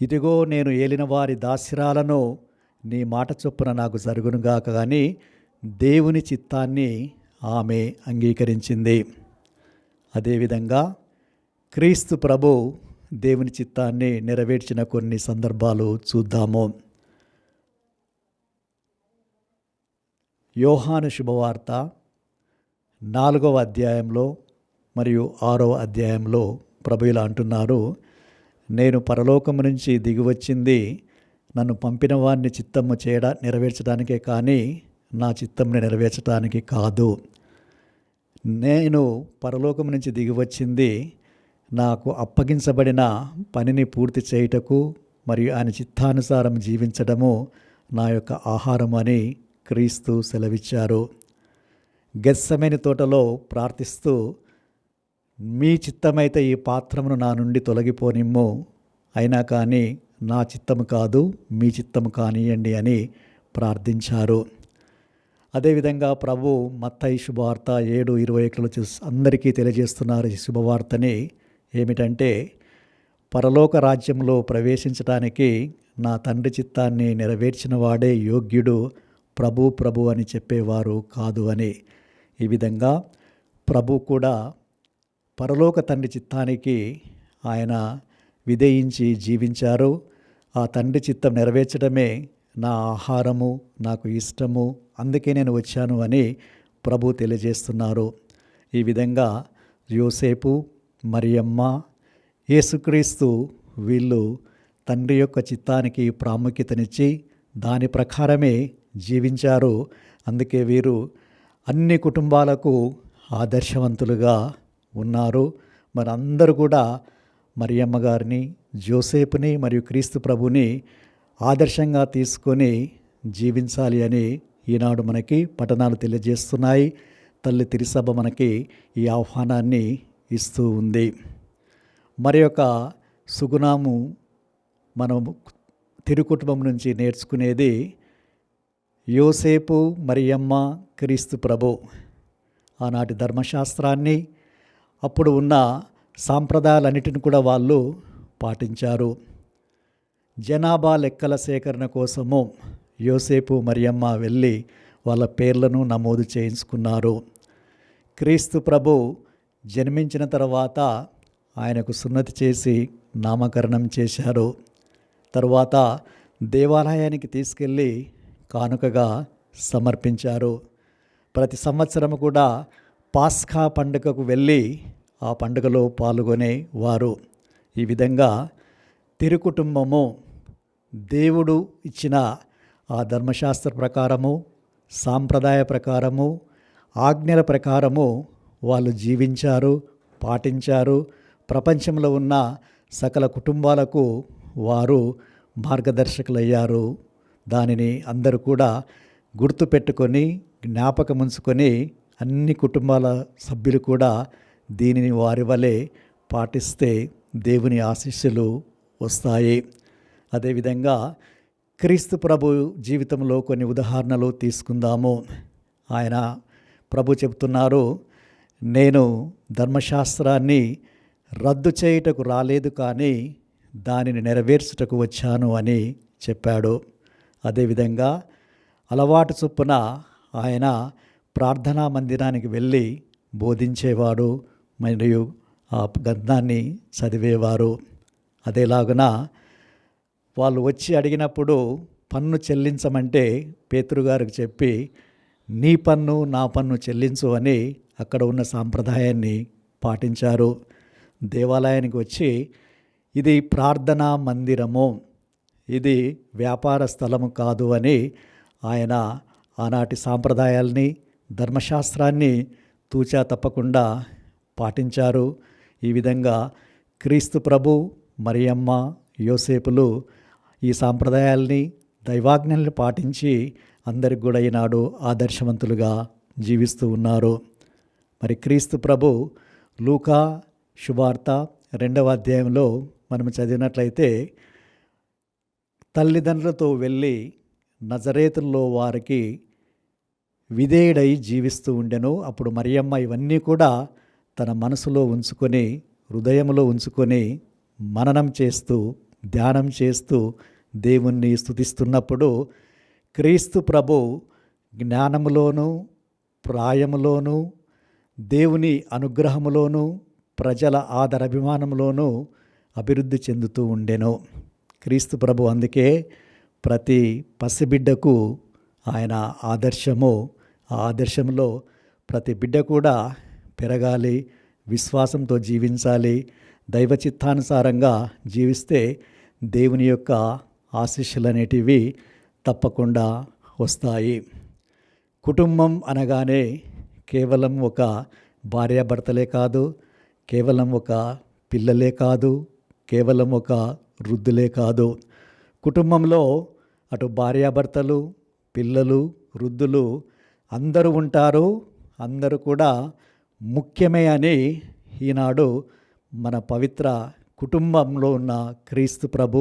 ఇదిగో నేను ఏలిన వారి దాస్యరాలను, నీ మాట చొప్పున నాకు జరుగునుగాక అని దేవుని చిత్తాన్ని ఆమె అంగీకరించింది. అదేవిధంగా క్రీస్తు ప్రభు దేవుని చిత్తాన్ని నెరవేర్చిన కొన్ని సందర్భాలు చూద్దాము. యోహాను శుభవార్త 4వ అధ్యాయంలో మరియు 6వ అధ్యాయంలో ప్రభు ఇలా అంటున్నారు, నేను పరలోకము నుంచి దిగివచ్చింది నన్ను పంపిన వారిని చిత్తము నెరవేర్చడానికే కానీ నా చిత్తంని నెరవేర్చడానికి కాదు. నేను పరలోకము నుంచి దిగివచ్చింది నాకు అప్పగించబడిన పనిని పూర్తి చేయుటకు మరియు ఆయన చిత్తానుసారం జీవించడము నా యొక్క ఆహారం అని క్రీస్తు సెలవిచ్చారు. గెత్సెమని తోటలో ప్రార్థిస్తూ, మీ చిత్తమైతే ఈ పాత్రమును నా నుండి తొలగిపోనిమ్ము, అయినా కానీ నా చిత్తము కాదు మీ చిత్తము కానియండి అని ప్రార్థించారు. అదేవిధంగా ప్రభు మత్తయి శుభవార్త 7:21 అందరికీ తెలియజేస్తున్నారు ఈ శుభవార్తని. ఏమిటంటే, పరలోక రాజ్యంలో ప్రవేశించడానికి నా తండ్రి చిత్తాన్ని నెరవేర్చిన వాడే యోగ్యుడు, ప్రభు అని చెప్పేవారు కాదు అని. ఈ విధంగా ప్రభు కూడా పరలోక తండ్రి చిత్తానికి ఆయన విధేయించి జీవించారు. ఆ తండ్రి చిత్తం నెరవేర్చడమే నా ఆహారము, నాకు ఇష్టము, అందుకే నేను వచ్చాను అని ప్రభు తెలియజేస్తున్నారు. ఈ విధంగా యోసేపు, మరియమ్మ, యేసుక్రీస్తు వీళ్ళు తండ్రి యొక్క చిత్తానికి ప్రాముఖ్యతనిచ్చి దాని ప్రకారమే జీవించారు. అందుకే వీరు అన్ని కుటుంబాలకు ఆదర్శవంతులుగా ఉన్నారు. మరి అందరూ కూడా మరియమ్మ గారిని, జోసేపుని మరియు క్రీస్తు ప్రభుని ఆదర్శంగా తీసుకొని జీవించాలి అని ఈనాడు మనకి పఠనాలు తెలియజేస్తున్నాయి. తల్లి తిరుసభ మనకి ఈ ఆహ్వానాన్ని ఇస్తూ ఉంది. మరి యొక్క సుగుణము మనం తిరుకుటుంబం నుంచి నేర్చుకునేది యోసేపు, మరియమ్మ, క్రీస్తు ప్రభు ఆనాటి ధర్మశాస్త్రాన్ని, అప్పుడు ఉన్న సాంప్రదాయాలన్నిటిని కూడా వాళ్ళు పాటించారు. జనాభా లెక్కల సేకరణ కోసము యోసేపు, మరియమ్మ వెళ్ళి వాళ్ళ పేర్లను నమోదు చేయించుకున్నారు. క్రీస్తు ప్రభు జన్మించిన తర్వాత ఆయనకు సున్నతి చేసి నామకరణం చేశారు. తరువాత దేవాలయానికి తీసుకెళ్ళి కానుకగా సమర్పించారు. ప్రతి సంవత్సరం కూడా పాస్కా పండుగకు వెళ్ళి ఆ పండుగలో పాల్గొనేవారు. ఈ విధంగా తిరుకుటుంబము దేవుడు ఇచ్చిన ఆ ధర్మశాస్త్ర ప్రకారము, సాంప్రదాయ ప్రకారము, ఆజ్ఞల ప్రకారము వాళ్ళు జీవించారు, పాటించారు. ప్రపంచంలో ఉన్న సకల కుటుంబాలకు వారు మార్గదర్శకులయ్యారు. దానిని అందరూ కూడా గుర్తుపెట్టుకొని జ్ఞాపకముంచుకొని అన్ని కుటుంబాల సభ్యులు కూడా దీనిని వారి వలె పాటిస్తే దేవుని ఆశీస్సులు వస్తాయి. అదేవిధంగా క్రీస్తు ప్రభు జీవితంలో కొన్ని ఉదాహరణలు తీసుకుందాము. ఆయన ప్రభు చెబుతున్నారు, నేను ధర్మశాస్త్రాన్ని రద్దు చేయుటకు రాలేదు కానీ దానిని నెరవేర్చుటకు వచ్చాను అని చెప్పాడు. అదేవిధంగా అలవాటు చొప్పున ఆయన ప్రార్థనా మందిరానికి వెళ్ళి బోధించేవాడు మరియు ఆ గ్రంథాన్ని చదివేవారు. అదేలాగున వాళ్ళు వచ్చి అడిగినప్పుడు పన్ను చెల్లించమంటే పేతురుగారికి చెప్పి నీ పన్ను నా పన్ను చెల్లించు అని అక్కడ ఉన్న సాంప్రదాయాన్ని పాటించారు. దేవాలయానికి వచ్చి ఇది ప్రార్థనా మందిరము, ఇది వ్యాపార స్థలము కాదు అని ఆయన ఆనాటి సాంప్రదాయాల్ని, ధర్మశాస్త్రాన్ని తూచా తప్పకుండా పాటించారు. ఈ విధంగా క్రీస్తు ప్రభు, మరియమ్మ, యోసేపులు ఈ సాంప్రదాయాల్ని, దైవాజ్ఞల్ని పాటించి అందరికి కూడా ఈనాడు ఆదర్శవంతులుగా జీవిస్తూ ఉన్నారు. మరి క్రీస్తు ప్రభు లూకా శుభార్త 2వ అధ్యాయంలో మనం చదివినట్లయితే, తల్లిదండ్రులతో వెళ్ళి నజరేతుల్లో వారికి విధేయుడై జీవిస్తూ ఉండెను. అప్పుడు మరియమ్మ ఇవన్నీ కూడా తన మనసులో ఉంచుకొని, హృదయంలో ఉంచుకొని మననం చేస్తూ, ధ్యానం చేస్తూ దేవుణ్ణి స్తుతిస్తున్నప్పుడు క్రీస్తు ప్రభు జ్ఞానములోను, ప్రాయములోను, దేవుని అనుగ్రహములోను ప్రజల ఆదరాభిమానంలోనూ అభివృద్ధి చెందుతూ ఉండెను. క్రీస్తు ప్రభు అందుకే ప్రతి పసిబిడ్డకు ఆయన ఆదర్శము. ఆ ఆదర్శంలో ప్రతి బిడ్డ కూడా పెరగాలి, విశ్వాసంతో జీవించాలి. దైవ చిత్తానుసారంగా జీవిస్తే దేవుని యొక్క ఆశీస్సులు అనేటివి తప్పకుండా వస్తాయి. కుటుంబం అనగానే కేవలం ఒక భార్యాభర్తలే కాదు, కేవలం ఒక పిల్లలే కాదు, కేవలం ఒక వృద్ధులే కాదు. కుటుంబంలో అటు భార్యాభర్తలు, పిల్లలు, వృద్ధులు అందరూ ఉంటారు. అందరూ కూడా ముఖ్యమే అని ఈనాడు మన పవిత్ర కుటుంబంలో ఉన్న క్రీస్తు ప్రభు,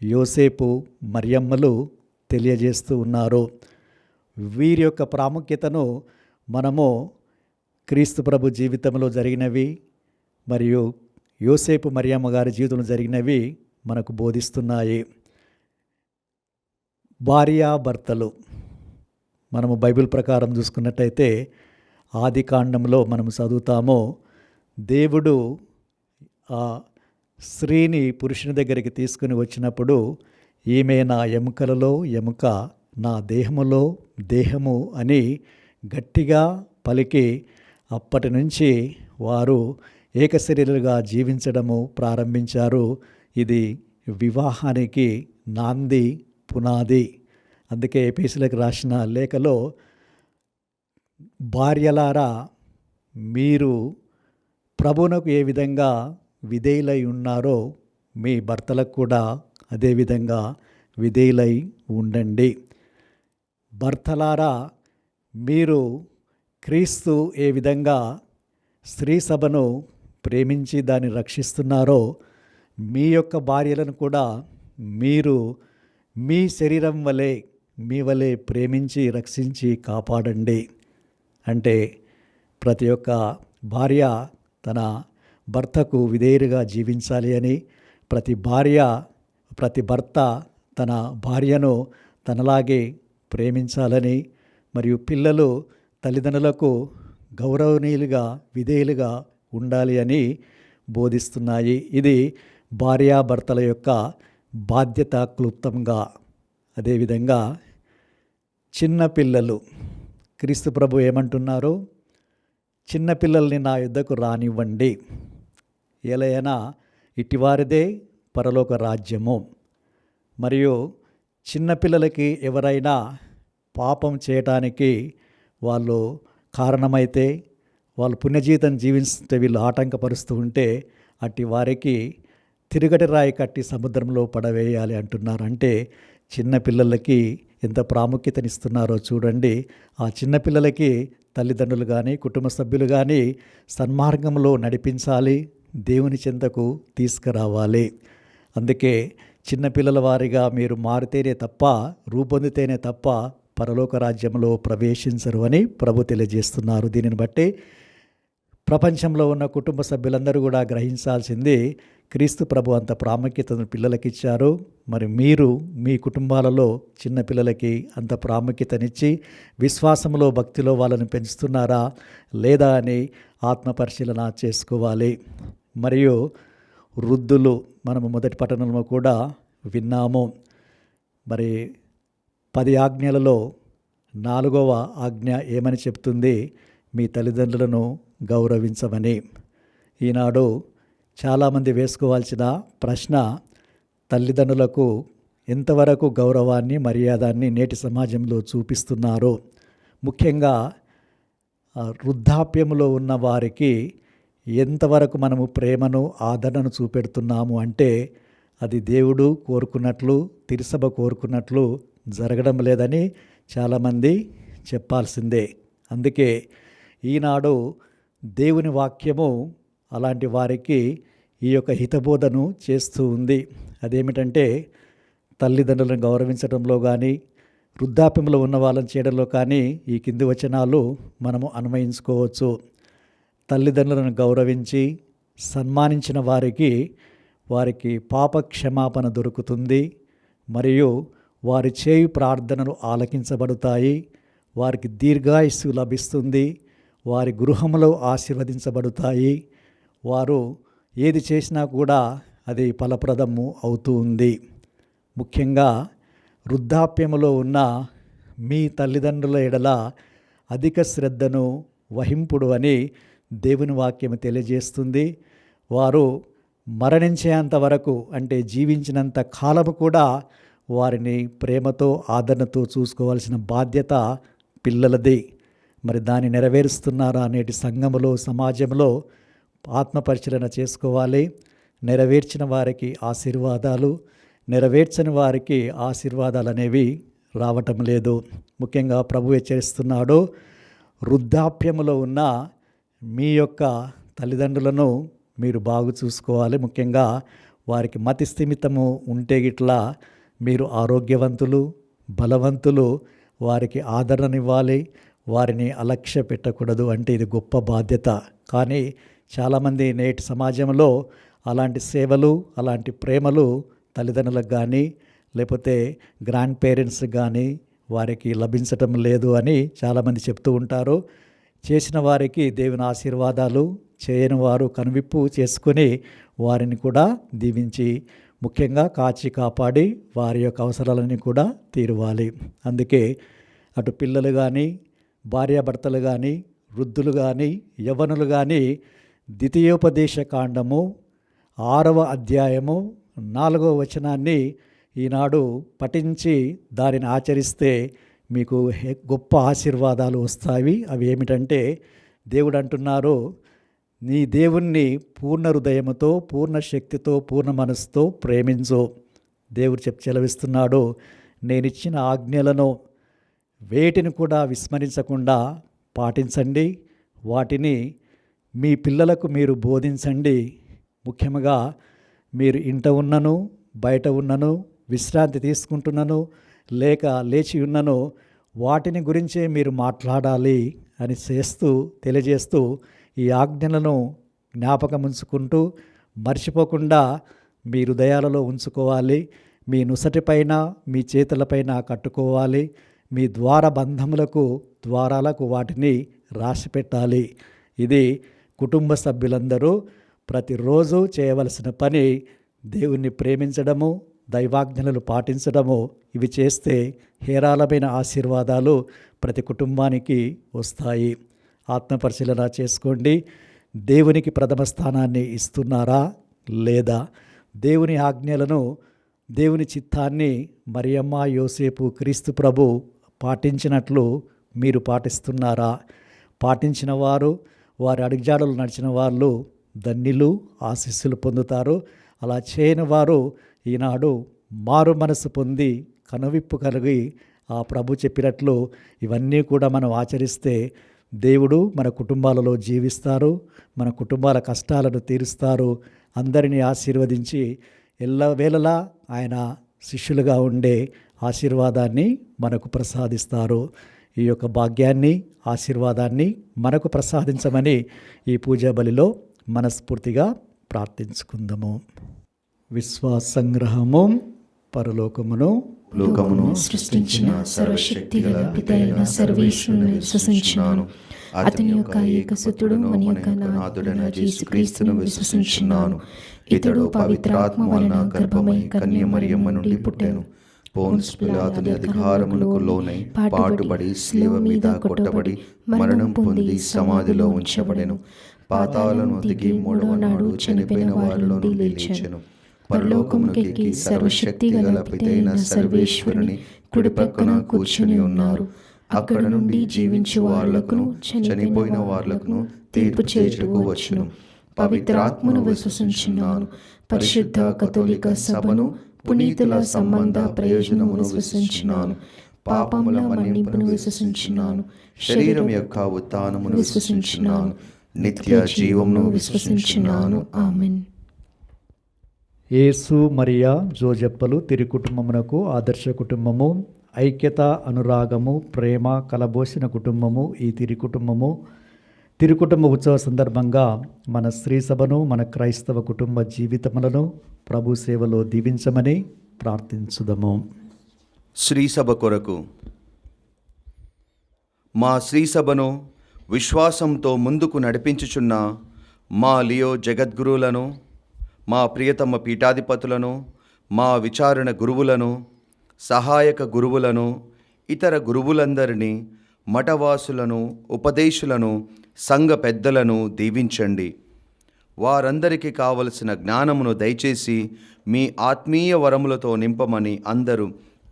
యోసేపు, మరియమ్మలు తెలియజేస్తూ ఉన్నారు. వీరి యొక్క ప్రాముఖ్యతను మనము క్రీస్తు ప్రభు జీవితంలో జరిగినవి మరియు యోసేపు మరియమ్మ గారి జీవితంలో జరిగినవి మనకు బోధిస్తున్నాయి. భార్యాభర్తలు మనము బైబిల్ ప్రకారం చూసుకున్నట్టయితే ఆది కాండంలో మనము చదువుతాము, దేవుడు ఆ స్త్రీని పురుషుని దగ్గరికి తీసుకుని వచ్చినప్పుడు ఈమె నా ఎముకలలో ఎముక, నా దేహములో దేహము అని గట్టిగా పలికి అప్పటి నుంచి వారు ఏకశరీరులుగా జీవించడము ప్రారంభించారు. ఇది వివాహానికి నాంది, పునాది. అందుకే ఎఫెసీయులకు రాసిన లేఖలో, భార్యలారా మీరు ప్రభువునకు ఏ విధంగా విధేయులై ఉన్నారో మీ భర్తలకు కూడా అదేవిధంగా విధేయులై ఉండండి. భర్తలారా మీరు క్రీస్తు ఏ విధంగా స్త్రీ సభను ప్రేమించి దాన్ని రక్షిస్తున్నారో మీ యొక్క భార్యలను కూడా మీరు మీ శరీరం వలె మీ వలె ప్రేమించి రక్షించి కాపాడండి. అంటే ప్రతి ఒక్క భార్య తన భర్తకు విధేయులుగా జీవించాలి అని, ప్రతి భర్త తన భార్యను తనలాగే ప్రేమించాలని, మరియు పిల్లలు తల్లిదండ్రులకు గౌరవనీయులుగా విధేయులుగా ఉండాలి అని బోధిస్తున్నాయి. ఇది భార్యాభర్తల యొక్క బాధ్యత క్లుప్తంగా. అదేవిధంగా చిన్నపిల్లలు, క్రీస్తు ప్రభు ఏమంటున్నారు, చిన్నపిల్లల్ని నా యుద్ధకు రానివ్వండి, ఎలయనా ఇటివారిదే పరలోక రాజ్యము. మరియు చిన్నపిల్లలకి ఎవరైనా పాపం చేయటానికి వాళ్ళు కారణమైతే, వాళ్ళు పుణ్యజీవితం జీవిస్తే వీళ్ళు ఆటంకపరుస్తూ ఉంటే అట్టి వారికి తిరుగటి రాయి కట్టి సముద్రంలో పడవేయాలి అంటున్నారు. అంటే చిన్నపిల్లలకి ఎంత ప్రాముఖ్యతనిస్తున్నారో చూడండి. ఆ చిన్నపిల్లలకి తల్లిదండ్రులు కానీ కుటుంబ సభ్యులు కానీ సన్మార్గంలో నడిపించాలి, దేవుని చెంతకు తీసుకురావాలి. అందుకే చిన్నపిల్లల వారిగా మీరు మారితేనే తప్ప, రూపొందితేనే తప్ప పరలోక రాజ్యంలో ప్రవేశించరు అని ప్రభు తెలియజేస్తున్నారు. దీనిని బట్టి ప్రపంచంలో ఉన్న కుటుంబ సభ్యులందరూ కూడా గ్రహించాల్సింది, క్రీస్తు ప్రభు అంత ప్రాముఖ్యతను పిల్లలకిచ్చారు. మరి మీరు మీ కుటుంబాలలో చిన్నపిల్లలకి అంత ప్రాముఖ్యతనిచ్చి విశ్వాసంలో భక్తిలో వాళ్ళని పెంచుతున్నారా లేదా అని ఆత్మపరిశీలన చేసుకోవాలి. మరియు వృద్ధులు, మనము మొదటి పట్టణంలో కూడా విన్నాము, మరి 10 ఆజ్ఞలలో 4వ ఆజ్ఞ ఏమని చెప్తుంది, మీ తల్లిదండ్రులను గౌరవించమని. ఈనాడు చాలామంది వేసుకోవాల్సిన ప్రశ్న, తల్లిదండ్రులకు ఎంతవరకు గౌరవాన్ని మర్యాదాన్ని నేటి సమాజంలో చూపిస్తున్నారు. ముఖ్యంగా వృద్ధాప్యంలో ఉన్న వారికి ఎంతవరకు మనము ప్రేమను ఆదరణను చూపెడుతున్నాము అంటే అది దేవుడు కోరుకున్నట్లు, తిరుసభ కోరుకున్నట్లు జరగడం లేదని చాలామంది చెప్పాల్సిందే. అందుకే ఈనాడు దేవుని వాక్యము అలాంటి వారికి ఈ యొక్క హితబోధను చేస్తూ ఉంది. అదేమిటంటే తల్లిదండ్రులను గౌరవించడంలో కానీ, వృద్ధాప్యంలో ఉన్న వాళ్ళని చేయడంలో కానీ ఈ కింది వచనాలు మనము అన్వయించుకోవచ్చు. తల్లిదండ్రులను గౌరవించి సన్మానించిన వారికి పాప క్షమాపణ దొరుకుతుంది. మరియు వారి చేయు ప్రార్థనలు ఆలకించబడతాయి. వారికి దీర్ఘాయుస్సు లభిస్తుంది. వారి గృహంలో ఆశీర్వదించబడతాయి. వారు ఏది చేసినా కూడా అది ఫలప్రదము అవుతూ ఉంది. ముఖ్యంగా వృద్ధాప్యములో ఉన్న మీ తల్లిదండ్రుల ఎడల అధిక శ్రద్ధను వహింపుడు అని దేవుని వాక్యం తెలియజేస్తుంది. వారు మరణించేంత వరకు, అంటే జీవించినంత కాలము కూడా వారిని ప్రేమతో ఆదరణతో చూసుకోవాల్సిన బాధ్యత పిల్లలది. మరి దాన్ని నెరవేరుస్తున్నారా నేటి సంఘములో, సమాజంలో ఆత్మపరిశీలన చేసుకోవాలి. నెరవేర్చిన వారికి ఆశీర్వాదాలు, నెరవేర్చని వారికి ఆశీర్వాదాలు అనేవి రావటం లేదు. ముఖ్యంగా ప్రభు హెచ్చరిస్తున్నాడు, వృద్ధాప్యములో ఉన్న మీ యొక్క తల్లిదండ్రులను మీరు బాగు చూసుకోవాలి. ముఖ్యంగా వారికి మతి స్థిమితము ఉంటే గిట్లా మీరు ఆరోగ్యవంతులు, బలవంతులు, వారికి ఆదరణనివ్వాలి, వారిని అలక్ష్య పెట్టకూడదు. అంటే ఇది గొప్ప బాధ్యత. కానీ చాలామంది నేటి సమాజంలో అలాంటి సేవలు, అలాంటి ప్రేమలు తల్లిదండ్రులకు కానీ లేకపోతే గ్రాండ్ పేరెంట్స్కి కానీ వారికి లభించటం లేదు అని చాలామంది చెప్తూ ఉంటారు. చేసిన వారికి దేవుని ఆశీర్వాదాలు, చేయని వారు కనువిప్పు చేసుకొని వారిని కూడా దీవించి ముఖ్యంగా కాచి కాపాడి వారి యొక్క అవసరాలని కూడా తీరువాలి. అందుకే అటు పిల్లలు కానీ, భార్యాభర్తలు కానీ, వృద్ధులు కానీ, యవ్వనులు కానీ ద్వితీయోపదేశ కాండము 6వ అధ్యాయము 4వ వచనాన్ని ఈనాడు పఠించి దానిని ఆచరిస్తే మీకు గొప్ప ఆశీర్వాదాలు వస్తాయి. అవి ఏమిటంటే, దేవుడు అంటున్నారు, నీ దేవుణ్ణి పూర్ణ హృదయముతో, పూర్ణ శక్తితో, పూర్ణ మనసుతో ప్రేమించు. దేవుడు సెలవిస్తున్నాడు, నేనిచ్చిన ఆజ్ఞలను వేటిని కూడా విస్మరించకుండా పాటించండి, వాటిని మీ పిల్లలకు మీరు బోధించండి. ముఖ్యంగా మీరు ఇంట ఉన్నను, బయట ఉన్నను, విశ్రాంతి తీసుకుంటున్నను, లేక లేచి ఉన్నను, వాటిని గురించే మీరు మాట్లాడాలి అని తెలియజేస్తూ ఈ ఆజ్ఞలను జ్ఞాపకం ఉంచుకుంటూ మర్చిపోకుండా మీ హృదయాలలో ఉంచుకోవాలి. మీ నుసటిపైన, మీ చేతులపైన కట్టుకోవాలి. మీ ద్వారాలకు వాటిని రాసిపెట్టాలి. ఇది కుటుంబ సభ్యులందరూ ప్రతిరోజు చేయవలసిన పని. దేవుణ్ణి ప్రేమించడము, దైవాజ్ఞలను పాటించడము, ఇవి చేస్తే హేరాళమైన ఆశీర్వాదాలు ప్రతి కుటుంబానికి వస్తాయి. ఆత్మపరిశీలన చేసుకోండి. దేవునికి ప్రథమ స్థానాన్ని ఇస్తున్నారా లేదా? దేవుని ఆజ్ఞలను, దేవుని చిత్తాన్ని మరియమ్మ, యోసేపు, క్రీస్తు ప్రభు పాటించినట్లు మీరు పాటిస్తున్నారా? పాటించిన వారు, వారి అడుగుజాడలు నడిచిన వాళ్ళు ధన్యులు, ఆశీస్సులు పొందుతారు. అలా చేయని వారు ఈనాడు మారు మనసు పొంది కనువిప్పు కలిగి ఆ ప్రభు చెప్పినట్లు ఇవన్నీ కూడా మనం ఆచరిస్తే దేవుడు మన కుటుంబాలలో జీవిస్తారు, మన కుటుంబాల కష్టాలను తీరుస్తారు, అందరినీ ఆశీర్వదించి ఎల్లవేళలా ఆయన శిష్యులుగా ఉండే ఆశీర్వాదాన్ని మనకు ప్రసాదిస్తారు. ఈ యొక్క భాగ్యాన్ని, ఆశీర్వాదాన్ని మనకు ప్రసాదించమని ఈ పూజా బలిలో మనస్ఫూర్తిగా ప్రార్థించుకుందాము. విశ్వాస సంగ్రహము. పరలోకమును లోకమును సృష్టించిన సర్వశక్తిగల పితైన సర్వేశ్వరుని విశ్వసించున్నాను. అతని యొక్క ఏకసుతుడు మన యొక్క నాథుడైన యేసుక్రీస్తును విశ్వసించున్నాను. ఇతడు పవిత్రాత్మ వలన గర్భమై కన్య మరియమ్మ నుండి పుట్టెను. పోన్స్ పిలాతుని అధికారములకు లోనై పాటుబడి శిలువ మీద కొట్టబడి మరణం పొంది సమాధిలో ఉంచబడెను. పాతాళమును దిగి మూడవ నాడు చనిపోయిన వారిలో నుండి లేచెను. పరలోకమునకెక్కి సర్వశక్తి గల పితైన సర్వేశ్వరుని కుడిపక్కన కూర్చుని ఉన్నారు. అక్కడ నుండి జీవించు వారులకును చనిపోయిన వారులకును తీర్పు చేయుటకు వచ్చును. పవిత్రాత్మను విశ్వసించున్నాను. పరిశుద్ధ కథోలిక సభను, పునీతుల సంబంధ ప్రయోజనమును విశ్వసించున్నాను. పాపముల మన్నింపును విశ్వసించున్నాను. శరీరం యొక్క ఉత్థానమును విశ్వసించున్నాను. నిత్య జీవమును విశ్వసించున్నాను. ఆమేన్. యేసు, మరియా, జోజప్పలు తిరి కుటుంబమునకు ఆదర్శ కుటుంబము. ఐక్యత, అనురాగము, ప్రేమ కలబోసిన కుటుంబము ఈ తిరి కుటుంబము. తిరుకుటుంబ ఉత్సవ సందర్భంగా మన స్త్రీ సభను, మన క్రైస్తవ కుటుంబ జీవితములను ప్రభు సేవలో దీవించమని ప్రార్థించుదము. శ్రీసభ కొరకు మా శ్రీసభను విశ్వాసంతో ముందుకు నడిపించుచున్న మా లియో జగద్గురువులను, మా ప్రియతమ పీఠాధిపతులను, మా విచారణ గురువులను, సహాయక గురువులను, ఇతర గురువులందరినీ, మఠవాసులను, ఉపదేశులను, సంఘ పెద్దలను దీవించండి. వారందరికీ కావలసిన జ్ఞానమును దయచేసి మీ ఆత్మీయ వరములతో నింపమని అందరూ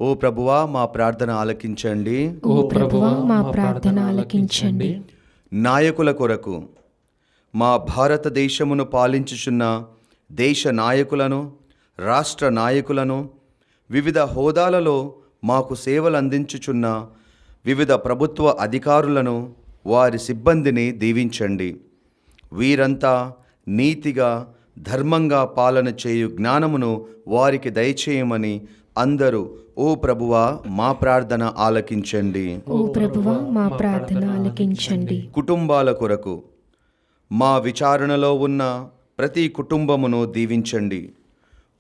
ఓ ప్రభువా మా ప్రార్థన ఆలకించండి. ఓ ప్రభువా మా ప్రార్థన ఆలకించండి. నాయకుల కొరకు మా భారతదేశమును పాలించుచున్న దేశ నాయకులను, రాష్ట్ర నాయకులను, వివిధ హోదాలలో మాకు సేవలు అందించుచున్న వివిధ ప్రభుత్వ అధికారులను, వారి సిబ్బందిని దీవించండి. వీరంతా నీతిగా, ధర్మంగా పాలన చేయు జ్ఞానమును వారికి దయచేయమని అందరూ ఓ ప్రభువా మా ప్రార్థన ఆలకించండి. ఓ ప్రభువా మా ప్రార్థన ఆలకించండి. కుటుంబాల కొరకు మా విచారణలో ఉన్న ప్రతి కుటుంబమును దీవించండి.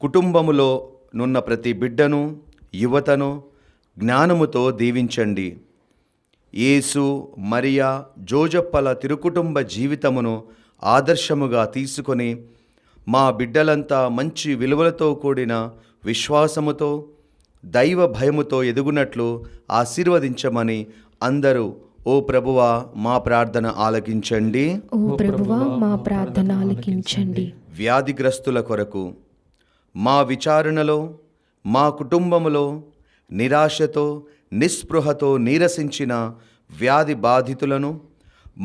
కుటుంబములో నున్న ప్రతి బిడ్డను, యువతను జ్ఞానముతో దీవించండి. యేసు, మరియా, జోజప్పల తిరుకుటుంబ జీవితమును ఆదర్శముగా తీసుకొని మా బిడ్డలంతా మంచి విలువలతో కూడిన విశ్వాసముతో, దైవ భయముతో ఎదుగునట్లు ఆశీర్వదించమని అందరూ ఓ ప్రభువా మా ప్రార్థన ఆలకించండి. ఓ ప్రభువా మా ప్రార్థన ఆలకించండి. వ్యాధిగ్రస్తుల కొరకు మా విచారణలో, మా కుటుంబములో నిరాశతో, నిస్పృహతో నీరసించిన వ్యాధి బాధితులను,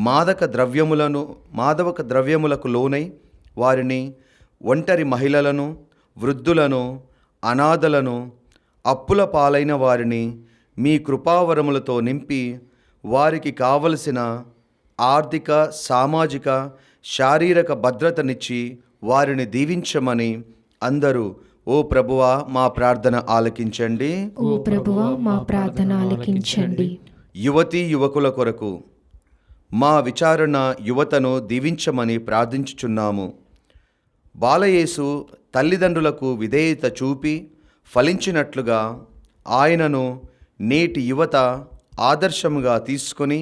మాదక ద్రవ్యములకు లోనై వారిని, ఒంటరి మహిళలను, వృద్ధులను, అనాథలను, అప్పుల పాలైన వారిని మీ కృపావరములతో నింపి వారికి కావలసిన ఆర్థిక, సామాజిక, శారీరక భద్రతనిచ్చి వారిని దీవించమని అందరూ ఓ ప్రభువా మా ప్రార్థన ఆలకించండి. ఓ ప్రభువా మా ప్రార్థన ఆలకించండి. యువతీ యువకుల కొరకు మా విచారణ యువతను దీవించమని ప్రార్థించుచున్నాము. బాలయేసు తల్లిదండ్రులకు విధేయత చూపి ఫలించినట్లుగా ఆయనను నేటి యువత ఆదర్శముగా తీసుకొని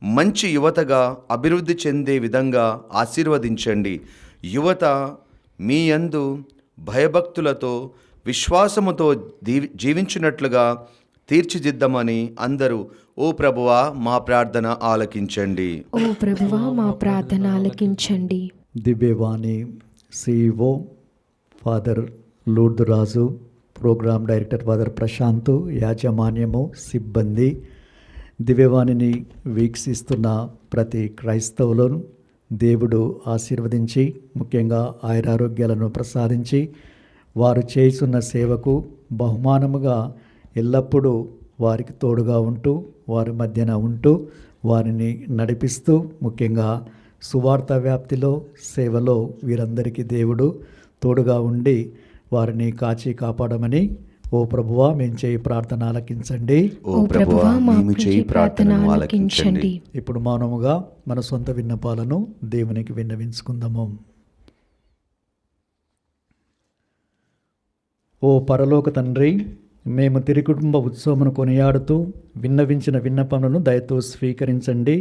మంచి యువతగా అభివృద్ధి చెందే విధంగా ఆశీర్వదించండి. యువత మీ యందు భయభక్తులతో, విశ్వాసముతో జీవించినట్లుగా తీర్చిదిద్దమని అందరూ ఓ ప్రభువా మా ప్రార్థన ఆలకించండి. ఓ ప్రభువా మా ప్రార్థన ఆలకించండి. Divyavani CEO father Lourduraju, programme director father Prashant, యాజమాన్యము, సిబ్బంది, దివ్యవాణిని వీక్షిస్తున్న ప్రతి క్రైస్తవులను దేవుడు ఆశీర్వదించి ముఖ్యంగా ఆయురారోగ్యాలను ప్రసాదించి వారు చేస్తున్న సేవకు బహుమానముగా ఎల్లప్పుడూ వారికి తోడుగా ఉంటూ, వారి మధ్యన ఉంటూ, వారిని నడిపిస్తూ, ముఖ్యంగా సువార్త వ్యాప్తిలో, సేవలో వీరందరికీ దేవుడు తోడుగా ఉండి వారిని కాచి కాపాడమని ఓ ప్రభువా మేము చేయి ప్రార్థన ఆలకించండి. ఓ ప్రభువా మేము చేయి ప్రార్థన ఆలకించండి. ఇప్పుడు మౌనముగా మన సొంత విన్నపాలను దేవునికి విన్నవించుకుందాము. ఓ పరలోక తండ్రి, మేము తిరుకుటుంబ ఉత్సవమును కొనియాడుతూ విన్నవించిన విన్నపములను దయతో స్వీకరించండి.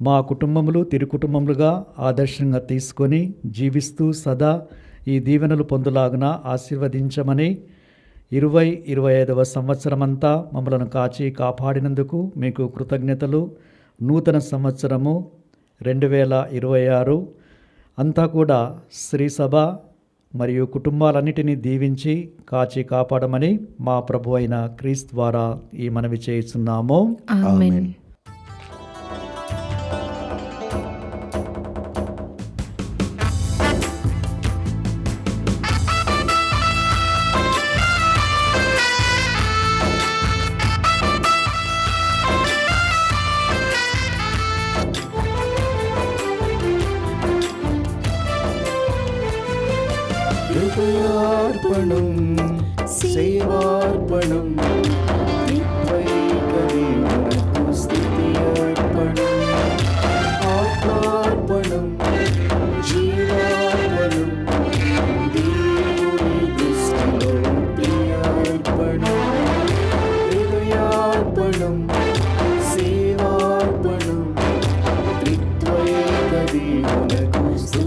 మా కుటుంబములు తిరుకుటుంబములుగా ఆదర్శంగా తీసుకొని జీవిస్తూ సదా ఈ దీవెనలు పొందులాగున ఆశీర్వదించమని 2025వ సంవత్సరమంతా మమ్మలను కాచి కాపాడినందుకు మీకు కృతజ్ఞతలు. నూతన సంవత్సరము 2026 అంతా కూడా శ్రీ సభ మరియు కుటుంబాలన్నిటినీ దీవించి కాచి కాపాడమని మా ప్రభు అయిన క్రీస్తు ద్వారా ఈ మనవి చేస్తున్నాము. ఆమేన్. హృదయార్పణం, సేవార్పణం, త్రిత్వైక దేవునకు స్తుతి అర్పణం, ఆత్మార్పణం, జీవార్పణం, దేవుని దృష్టిలో ప్రియార్పణం. హృదయార్పణం, సేవార్పణం, త్రిత్వైక దేవునకు స్తుతి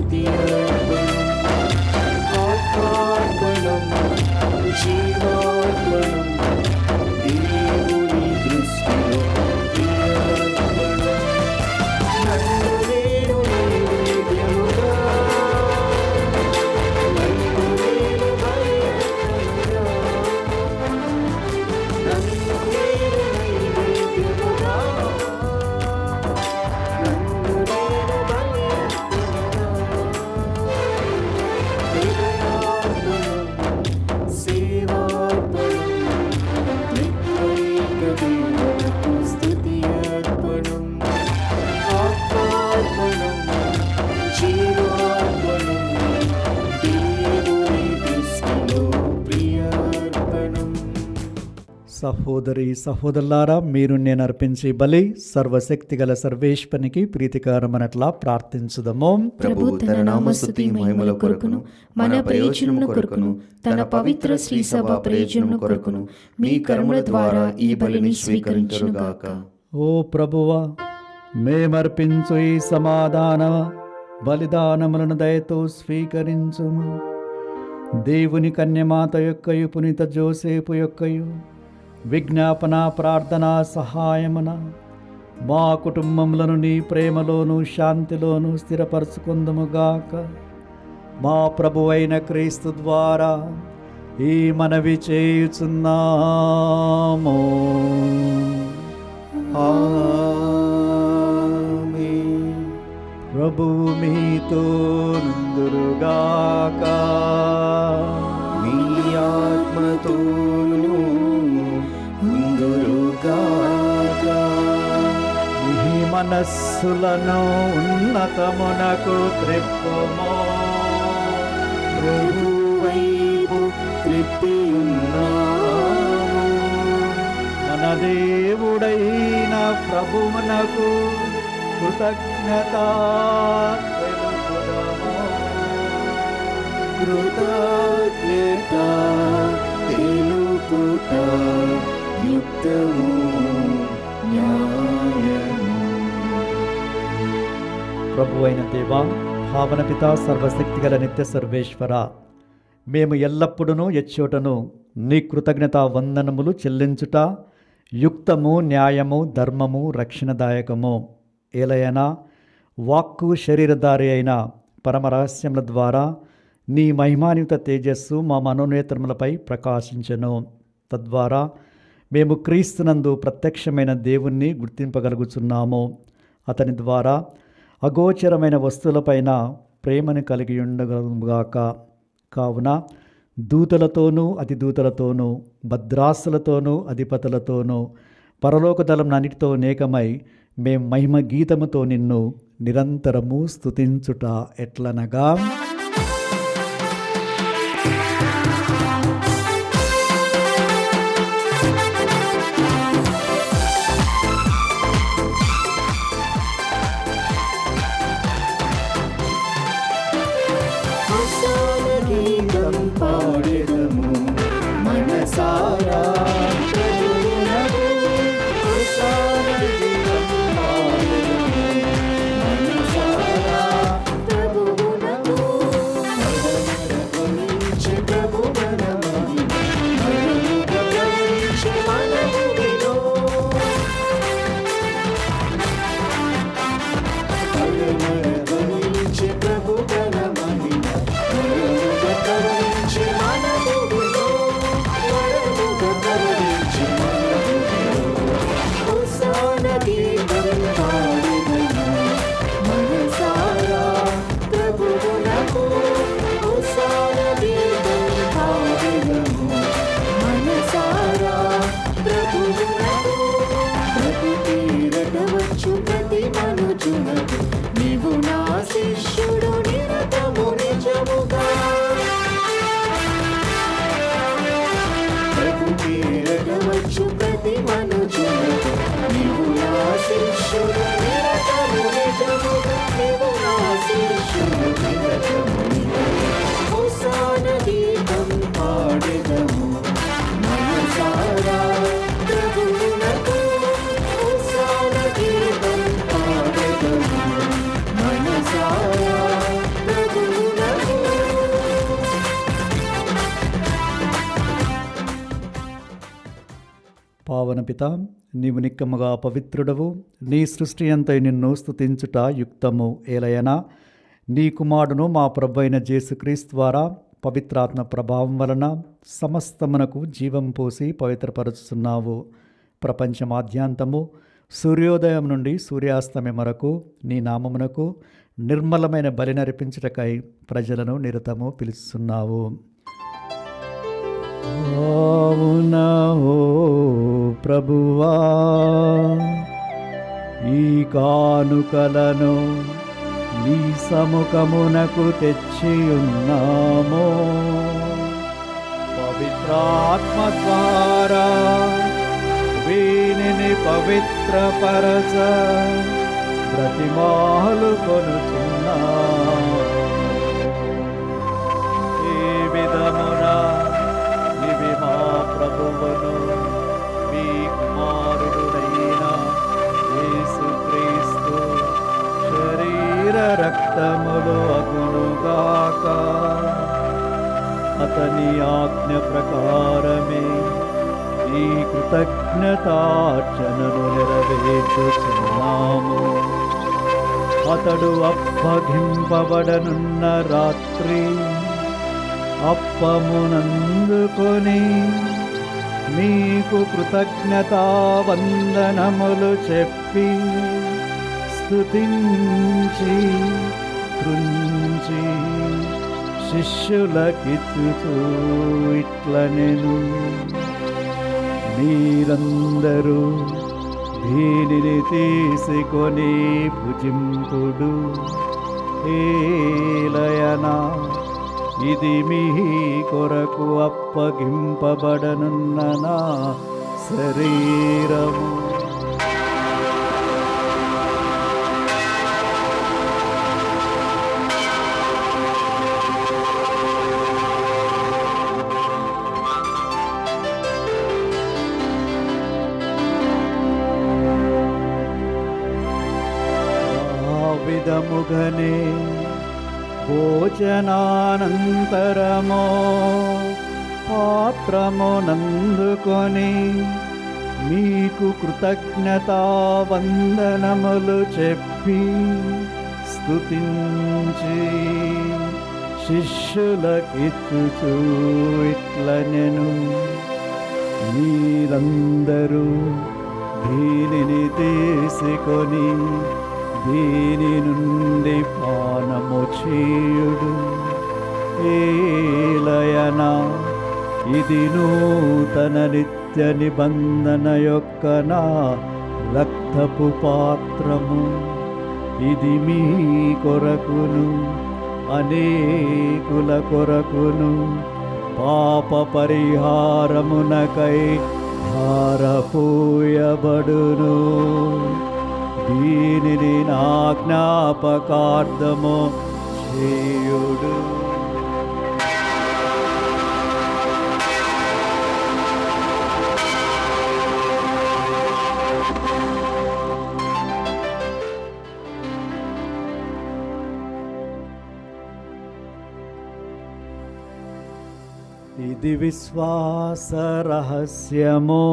స్తుతి అర్పణం ఆత్మార్పణం జీవార్పణం దేవుని దృష్టిలో ప్రియార్పణం. సహోదరి సహోదరులారా, మీరు నేను అర్పించే బలి సర్వశక్తి గల సర్వేశ్వనికి ప్రీతికరమనట్లా ప్రార్థించుదము. ప్రభు తన నామస్తుతి మహిమల కొరకును మన ప్రయోజనముల కొరకును తన పవిత్ర శ్రీ సభ ప్రయోజనముల కొరకును మీ కర్మల ద్వారా ఈ బలిని స్వీకరించుగాక. ఓ ప్రభువా, మేమర్పించు ఈ సమాధాన బలిదానములను దయతో స్వీకరించుము. దేవుని కన్యమాత యొక్కయు పునీత జోసేపు యొక్కయు విజ్ఞాపన ప్రార్థనా సహాయమున మా కుటుంబములను నీ ప్రేమలోను శాంతిలోను స్థిరపరచుకుందుముగాక. మా ప్రభువైన క్రీస్తు ద్వారా ఈ మనవి చేయుచున్నాము. ఆమేన్. ప్రభువు మీతో నుందురుగాక. మీ ఆత్మతోను ఉందురుగాక. మీ మనస్సులను ఉన్నతమునకు త్రిప్పుము. ప్రభువైపు త్రిప్పి ఉన్నాము. మన దేవుడైన ప్రభువునకు కృతజ్ఞత తెలుపుదము. కృతజ్ఞత తెలుపుట యుక్తము న్యాయము. ప్రభువైన దేవా, భావన పిత సర్వశక్తి గల నిత్య సర్వేశ్వర, మేము ఎల్లప్పుడూ ఎచ్చోటను నీ కృతజ్ఞత వందనములు చెల్లించుట యుక్తము న్యాయము ధర్మము రక్షణదాయకము. ఏలయనా వాక్కు శరీరధారి అయిన పరమరహస్యముల ద్వారా నీ మహిమాన్విత తేజస్సు మా మనోనేత్రములపై ప్రకాశించెను. తద్వారా మేము క్రీస్తునందు ప్రత్యక్షమైన దేవుణ్ణి గుర్తింపగలుగుచున్నాము. అతని ద్వారా అగోచరమైన వస్తువులపైన ప్రేమను కలిగి ఉండగలుగాక. కావున దూతలతోనూ అతిదూతలతోనూ భద్రాసులతోనూ అధిపతులతోనూ పరలోక దళంనన్నిటితో నేకమై మేం మహిమ గీతముతో నిన్ను నిరంతరము స్తుతించుట ఎట్లనగా, హోసాన గీతం పాడెదము మనసారా ప్రభువునకు. హోసాన గీతం పాడెదము మనసారా ప్రభువునకు. మరమరగమించే ప్రభువన మహిమ మరమరగమించే మనములో. మరమరగమించే ప్రభువన మహిమ మరమరగమించే మనములో. మరమరగమించే మనములో. హోసాన గీతం పాడెదము మనసారా ప్రభువునకు. హోసాన గీతం పాడెదము మనసారా ప్రభువునకు. ప్రతి తీరట వచ్చు ప్రతి మనుజునకు నీవు నా శిష్యుడు నిరతము నిజముగా. ప్రతి తీరట వచ్చు ప్రతి మనుజునకు నీవు నా శిష్యుడు నిరతము నిజముగా. నీవు నా శిష్యుడు నిరతము నిజముగా. హోసాన గీతం పాడెదము మనసారా ప్రభువునకు. హోసాన గీతం పాడెదము మనసారా ప్రభువునకు. పావన పిత, నీవు నిక్కముగా పవిత్రుడవు. నీ సృష్టి అంతై నిన్ను స్తుతించుట యుక్తము. ఏలయనా నీ కుమారుడును మా ప్రభువైన యేసుక్రీస్తు ద్వారా పవిత్రాత్మ ప్రభావం వలన సమస్తమునకు జీవం పోసి పవిత్రపరుచుతున్నావు. ప్రపంచమాద్యాంతము సూర్యోదయం నుండి సూర్యాస్తమయం వరకు నీ నామమునకు నిర్మలమైన బలినర్పించుటకై ప్రజలను నిరతము పిలుస్తున్నావు. అవున ఓ ప్రభువా, ఈ కానుకలను నీ సముఖమునకు తెచ్చి ఉన్నాము. పవిత్రాత్మ ద్వారా వీనిని పవిత్రపరచ బ్రతిమాలు కొనుచున్నాము. ఈ విధమున ఇవి మా ప్రభువును మీ కుమారుడైన యేసుక్రీస్తు శరీర రక్తములు అగునుగాక. అతని ఆజ్ఞ ప్రకారమే ఈ కృతజ్ఞతార్చనను నెరవేర్చుచున్నాము. అతడు అప్పగింపబడనున్న రాత్రి అప్పమునందుకొని మీకు కృతజ్ఞతావందనములు చెప్పి స్తుతించి కృంచి శిష్యులకిచ్చుచూ ఇట్లనెను, మీరందరూ దీనిని తీసుకొని భుజింపుడు. ఏలయనా ఇది మీ కొరకు అప్పగింపబడనున్న నా శరీరము. విధముగనే భోజనానంతరము పాత్రమునందుకొని మీకు కృతజ్ఞతావందనములు చెప్పి స్తుతించి శిష్యులకిచ్చుచూ ఇట్లనెను, మీరందరూ దీనిని తీసుకొని దీని నుండి పానము చేయుడు. ఏలయనా ఇది నూతన నిత్య నిబంధన యొక్క నా రక్తపు పాత్రము. ఇది మీ కొరకును అనేకుల కొరకును పాప పరిహారమునకై ధారపోయబడును. దీనిని నా జ్ఞాపకార్థము చేయుడు. ఇది విశ్వాస రహస్యము.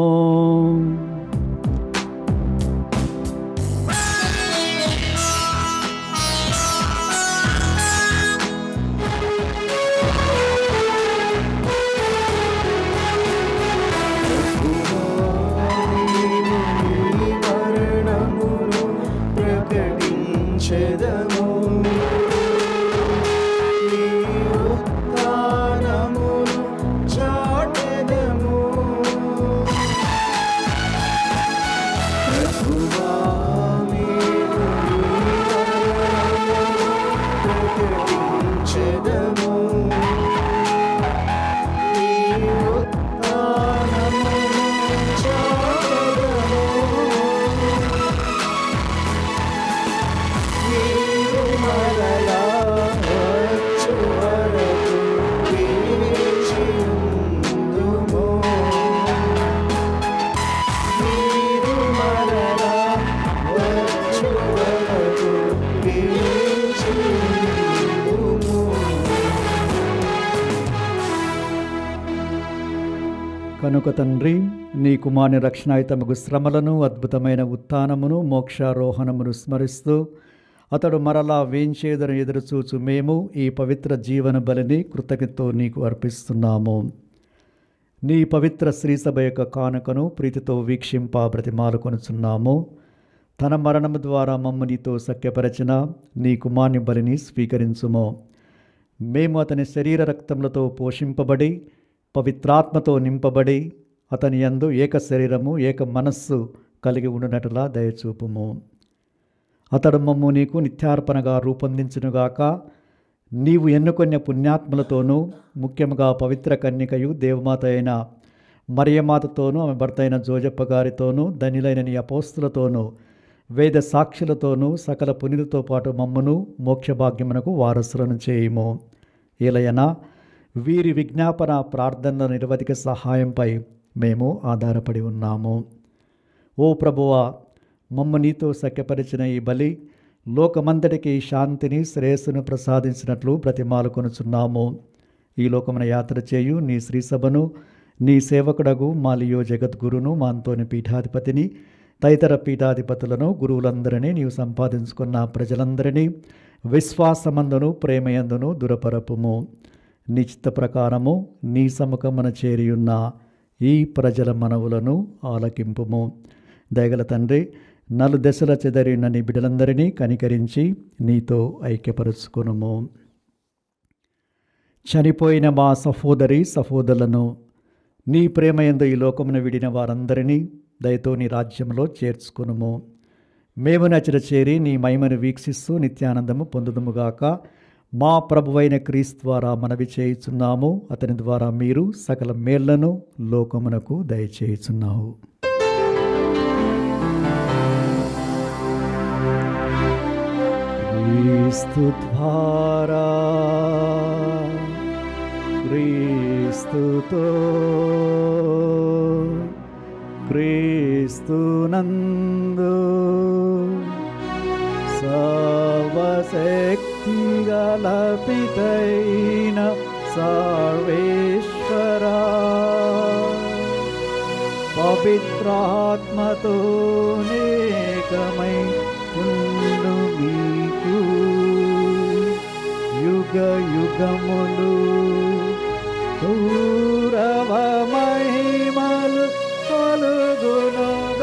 కనుక తండ్రి, నీ కుమారుని రక్షణాయుతముగు శ్రమలను, అద్భుతమైన ఉత్థానమును, మోక్షారోహణమును స్మరిస్తూ అతడు మరలా వేంచేదను ఎదురుచూచు మేము ఈ పవిత్ర జీవన బలిని కృతజ్ఞతతో నీకు అర్పిస్తున్నాము. నీ పవిత్ర శ్రీసభ యొక్క కానుకను ప్రీతితో వీక్షింప బ్రతిమాలు కొనుచున్నాము. తన మరణము ద్వారా మమ్ము నీతో సఖ్యపరచిన నీ కుమారుని బలిని స్వీకరించుము. మేము అతని శరీర రక్తములతో పోషింపబడి పవిత్రాత్మతో నింపబడి అతని యందు ఏక శరీరము ఏక మనస్సు కలిగి ఉండునట్లా దయచూపుము. అతడు మమ్ము నీకు నిత్యార్పణగా రూపొందించునుగాక. నీవు ఎన్నుకొన్న పుణ్యాత్ములతోనూ ముఖ్యంగా పవిత్ర కన్యకయు దేవమాత అయిన మరియమాతతోనూ ఆమె భర్త అయిన జోజప్ప గారితోనూ ధనిలైన నీ అపోస్తులతోనూ వేద సాక్షులతోనూ సకల పునిలతో పాటు మమ్మను మోక్షభాగ్యమునకు వారసులను చేయుము. ఏలయనా వీరి విజ్ఞాపన ప్రార్థనల నిరవధిక సహాయంపై మేము ఆధారపడి ఉన్నాము. ఓ ప్రభువా, మమ్మ నీతో సఖ్యపరిచిన ఈ బలి లోకమంతటికి శాంతిని శ్రేయస్సును ప్రసాదించినట్లు బ్రతిమాలుకొనుచున్నాము. ఈ లోకమున యాత్ర చేయు నీ శ్రీసభను నీ సేవకుడగు మాలియో జగద్గురును మాంతోని పీఠాధిపతిని తదితర పీఠాధిపతులను గురువులందరినీ నీవు సంపాదించుకున్న ప్రజలందరినీ విశ్వాసమందును ప్రేమయందును దురపరపుము. నీ చిత్త ప్రకారము నీ సముఖమున చేరియున్న ఈ ప్రజల మనవులను ఆలకింపుము. దయగల తండ్రి, నలుదెసల చెదరిన నీ బిడ్డలందరినీ కనికరించి నీతో ఐక్యపరుచుకొనుము. చనిపోయిన మా సహోదరులను నీ ప్రేమయందు ఈ లోకమున విడిన వారందరినీ దయతో నీ రాజ్యంలో చేర్చుకొనుము. మేము నచ్చట చేరి నీ మహిమను వీక్షిస్తూ నిత్యానందము పొందుదుముగాక. మా ప్రభువైన క్రీస్తు ద్వారా మనవి చేయుచున్నాము. అతని ద్వారా మీరు సకల మేళ్లను లోకమునకు దయచేయుచున్నావు. క్రీస్తు ద్వారా క్రీస్తుతో క్రీస్తునందు సర్వశక్తిగల పితైన సర్వేశ్వరా, పవిత్రాత్మతో నేకమై ఉండు మీకు యుగ యుగములు గౌరవ మహిమలు కలుగునుగాక.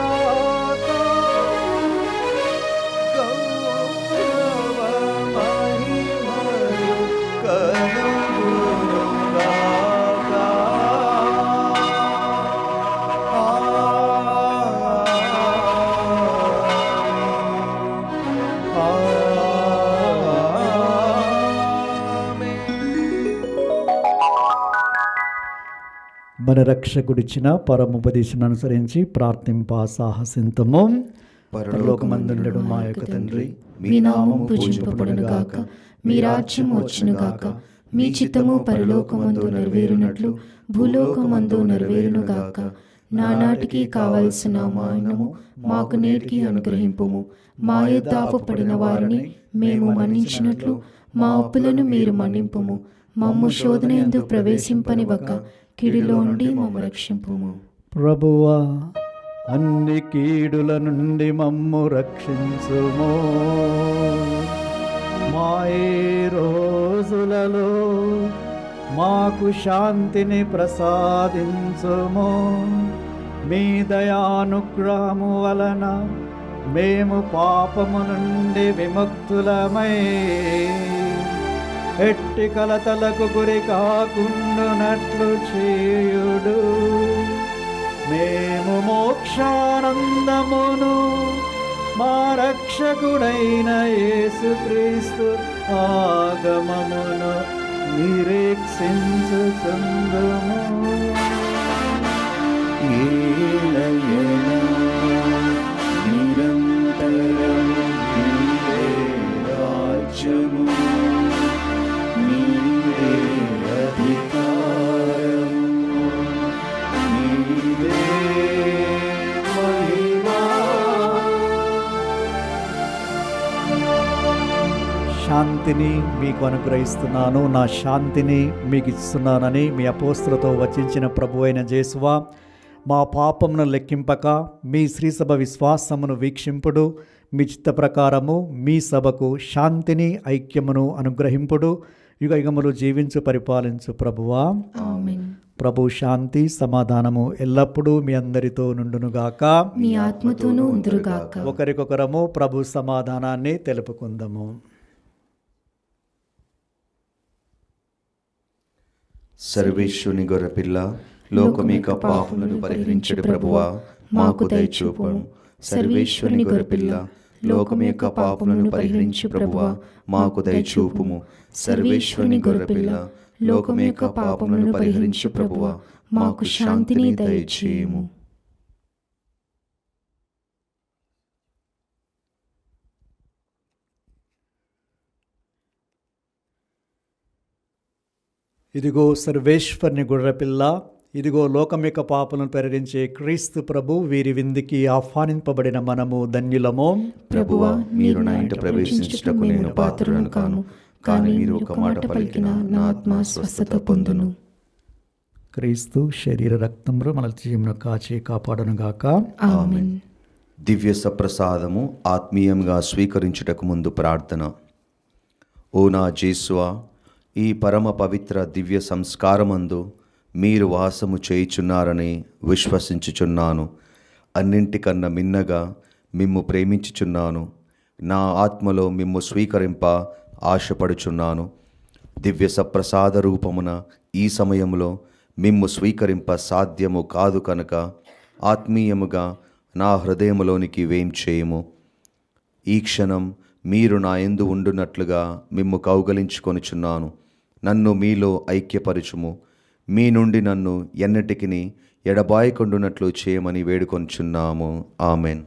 గౌరవ మహిమలు కలుగునుగాక. మన రక్షకుడిచ్చిన పరముపదేశం అనుసరించి ప్రార్థింప సాహసింతము. పరలోకమందుండెడు మా యొక్క తండ్రి, మీ నామం పూజింపబడునుగాక. మీ రాజ్యం వచ్చునుగాక. మీ చిత్తము పరలోకమందు నెరవేరునట్లు భూలోకమందు నెరవేరునుగాక. నానాటికి కావలసిన మా అన్నము మాకు నేటికి అనుగ్రహింపుము. మా యొద్ద అప్పుపడిన వారిని మేము మన్నించినట్లు మా అప్పులను మీరు మన్నింపుము. మమ్ము శోధన యందు ప్రవేశింపనివ్వక కీడులో నుండి మమ్ము రక్షింపుము. ప్రభువా, అన్ని కీడుల నుండి మమ్ము రక్షించుము. మా ఈ రోజులలో మాకు శాంతిని ప్రసాదించుము. మీ దయానుగ్రహము వలన మేము పాపము నుండి విముక్తులమై ఎట్టి కలతలకు గురి కాకుండునట్లు చేయుడు. మేము మోక్షానందమును మా రక్షకుడైన యేసుక్రీస్తు ఆగమమును నిరీక్షించుచుందుము. నిరంతరము నీవే రాజ్యము, నీవే అధికారము, నీవే మహిమా. శాంతిని మీకు అనుగ్రహిస్తున్నాను, నా శాంతిని మీకు ఇస్తున్నానని మీ అపోస్తులతో వచించిన ప్రభువైన యేసువా, మా పాపమును లెక్కింపక మీ శ్రీసభ విశ్వాసమును వీక్షింపుడు. మీ చిత్త ప్రకారము మీ సభకు శాంతిని ఐక్యమును అనుగ్రహింపుడు. యుగ యుగములు జీవించు పరిపాలించు ప్రభువా. ఆమేన్. ప్రభు శాంతి సమాధానము ఎల్లప్పుడూ మీ అందరితో నుండునుగాక. మీ ఆత్మతోనూ ఉందురుగాక. ఒకరికొకరము ప్రభు సమాధానాన్ని తెలుపుకుందాము. సర్వేశ్వరుని గొర్రెపిల్ల, లోకమేక పాపములను పరిహరించుడు ప్రభువా, మాకు దయచూపుము. సర్వేశ్వరుని గొర్రెపిల్ల, లోకమేక పాపములను పరిహరించు ప్రభువా, మాకు దయచూపుము. సర్వేశ్వరుని గొర్రెపిల్ల, లోకమేక పాపములను పరిహరించు ప్రభువా, మాకు శాంతిని దయచేయము. ఇదిగో సర్వేశ్వరుని గొర్రెపిల్ల, ఇదిగో లోకం యొక్క పాపలను పరిహరించే క్రీస్తు ప్రభు, వీరి విందుకి ఆహ్వానింపబడిన మనము ధన్యులము. ప్రభువా, మీరు నా ఇంట ప్రవేశించుటకు నేను పాత్రుడను కాను, కానీ మీరు ఒక మాట పలికిన నా ఆత్మ స్వస్థత పొందును. క్రీస్తు శరీర రక్తములు మన జీవన కాచి కాపాడనుగాక. ఆమేన్. దివ్య సప్రసాదము ఆత్మీయంగా స్వీకరించుటకు ముందు ప్రార్థన. ఓ నా జేసువా, ఈ పరమ పవిత్ర దివ్య సంస్కారమందు మీరు వాసము చేయుచున్నారని విశ్వసించుచున్నాను. అన్నింటికన్నా మిన్నగా మిమ్ము ప్రేమించుచున్నాను. నా ఆత్మలో మిమ్ము స్వీకరింప ఆశపడుచున్నాను. దివ్య సప్రసాద రూపమున ఈ సమయంలో మిమ్ము స్వీకరింప సాధ్యము కాదు కనుక ఆత్మీయముగా నా హృదయములోనికి వేంచేయము. ఈ క్షణం మీరు నా యందు ఉండునట్లుగా మిమ్ము కౌగలించుకొనుచున్నాను. నన్ను మీలో ఐక్యపరచుము. మీ నుండి నన్ను ఎన్నటికిని ఎడబాయకుండునట్లు చేయమని వేడుకొనుచున్నాము. ఆమెన్.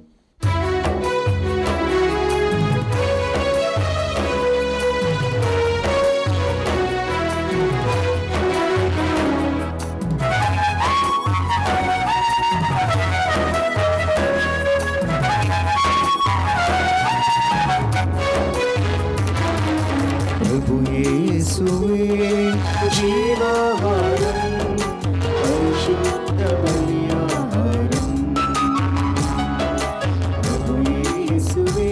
ప్రభు యేసువే జీవాహారం, పరిశుద్ధ బలియాహారం. ప్రభు యేసువే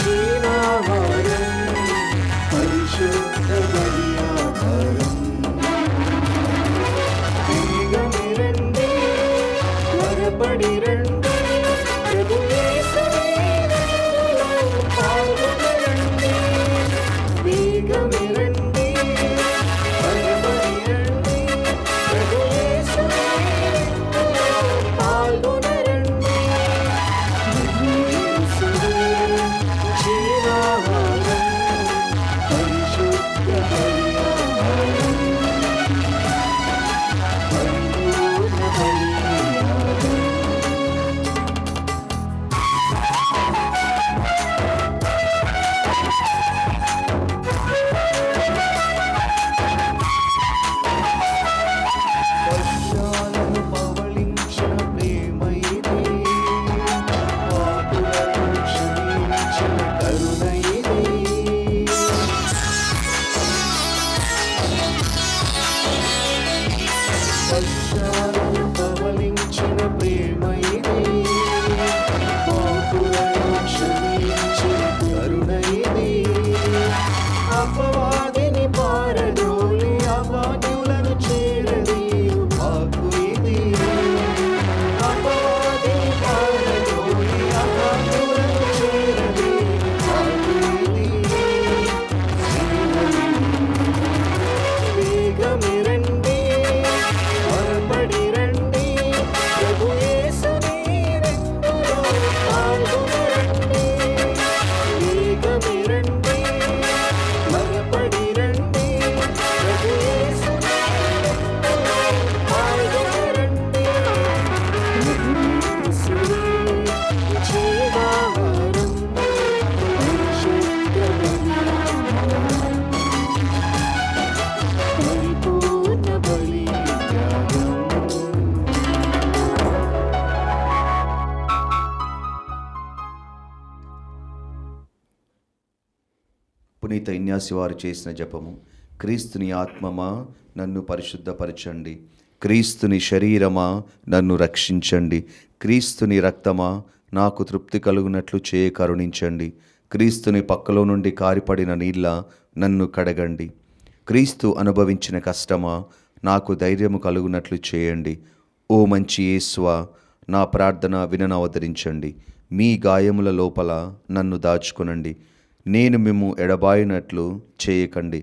జీవాహారం, పరిశుద్ధ బలియాహారం. వేగమే రండి, త్వరపడి రండి, ప్రభు యేసువే పాల్గొనండి. వేగమే రండి, త్వరపడి రండి, ప్రభు యేసువే పాల్గొనండి. ప్రభు యేసువే జీవాహారం, పరిశుద్ధ బలియాహారం, పరిపూర్ణ బలియాగం. వర్షాలను పవళించిన ప్రేమ ఇది, పాపులను క్షమించిన కరుణ ఇది. వర్షాలను పవళించిన ప్రేమ ఇది, పాపులను క్షమించిన కరుణ ఇది. అపవాదిని పారదోలి అపాన్యులను చేరదీయు వాక్కు ఇది. అపవాదిని పారదోలి అపాన్యులను చేరదీయు వాక్కు ఇది. వేగమే రండి, త్వరపడి రండి, ప్రభు యేసుని రెండులో పాల్గొనండి. వేగమే రండి, త్వరపడి రండి, ప్రభు యేసుని రెండులో పాల్గొనండి. ప్రభు యేసువే జీవాహారం, పరిశుద్ధ బలియాహారం, పరిపూర్ణ బలియాగం. పునీత ఇన్యాసి వారు చేసిన జపము. క్రీస్తుని ఆత్మమా నన్ను పరిశుద్ధపరచండి, క్రీస్తుని శరీరమా నన్ను రక్షించండి, క్రీస్తుని రక్తమా నాకు తృప్తి కలుగునట్లు చేయ కరుణించండి, క్రీస్తుని పక్కలో నుండి కారిపడిన నీళ్ళ నన్ను కడగండి, క్రీస్తు అనుభవించిన కష్టమా నాకు ధైర్యము కలుగునట్లు చేయండి. ఓ మంచి యేసువా, నా ప్రార్థన విననవతరించండి. మీ గాయముల లోపల నన్ను దాచుకొనండి. నేను మిమ్ము ఎడబాయినట్లు చేయకండి.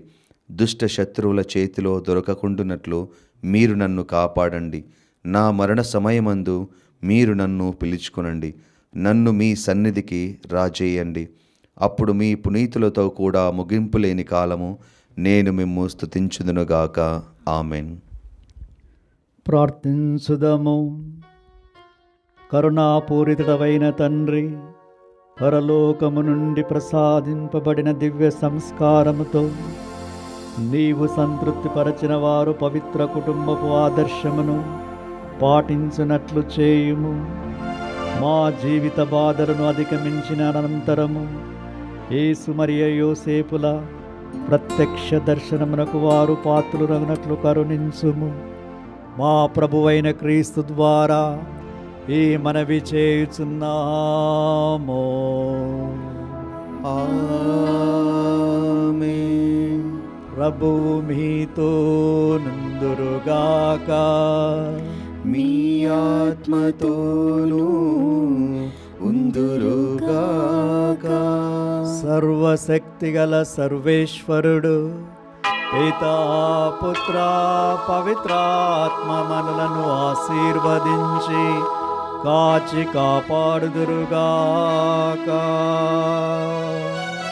దుష్ట శత్రువుల చేతిలో దొరకకుండునట్లు మీరు నన్ను కాపాడండి. నా మరణ సమయమందు మీరు నన్ను పిలుచుకొనండి. నన్ను మీ సన్నిధికి రాజేయండి. అప్పుడు మీ పునీతులతో కూడా ముగింపు లేని కాలము నేను మిమ్ము స్తుతించుదునుగాక. ఆమెన్. ప్రార్థించుదము. కరుణాపూరితుడవైన తండ్రి, పరలోకము నుండి ప్రసాదింపబడిన దివ్య సంస్కారముతో నీవు సంతృప్తిపరచిన వారు పవిత్ర కుటుంబపు ఆదర్శమును పాటించునట్లు చేయుము. మా జీవిత బాధలను అధిగమించిన అనంతరము యేసు మరియు యోసేపుల ప్రత్యక్ష దర్శనమునకు వారు పాత్రులగునట్లు కరుణించుము. మా ప్రభువైన క్రీస్తు ద్వారా ఈ మనవి చేయుచున్నాము. ఆమేన్. ప్రభువు మీతో నుందురుగాక. మీ ఆత్మతోనూ ఉందురుగాక. సర్వశక్తిగల సర్వేశ్వరుడు పితా పుత్ర పవిత్రాత్మ మనలను ఆశీర్వదించి కాచి కాపాడుదురుగాక.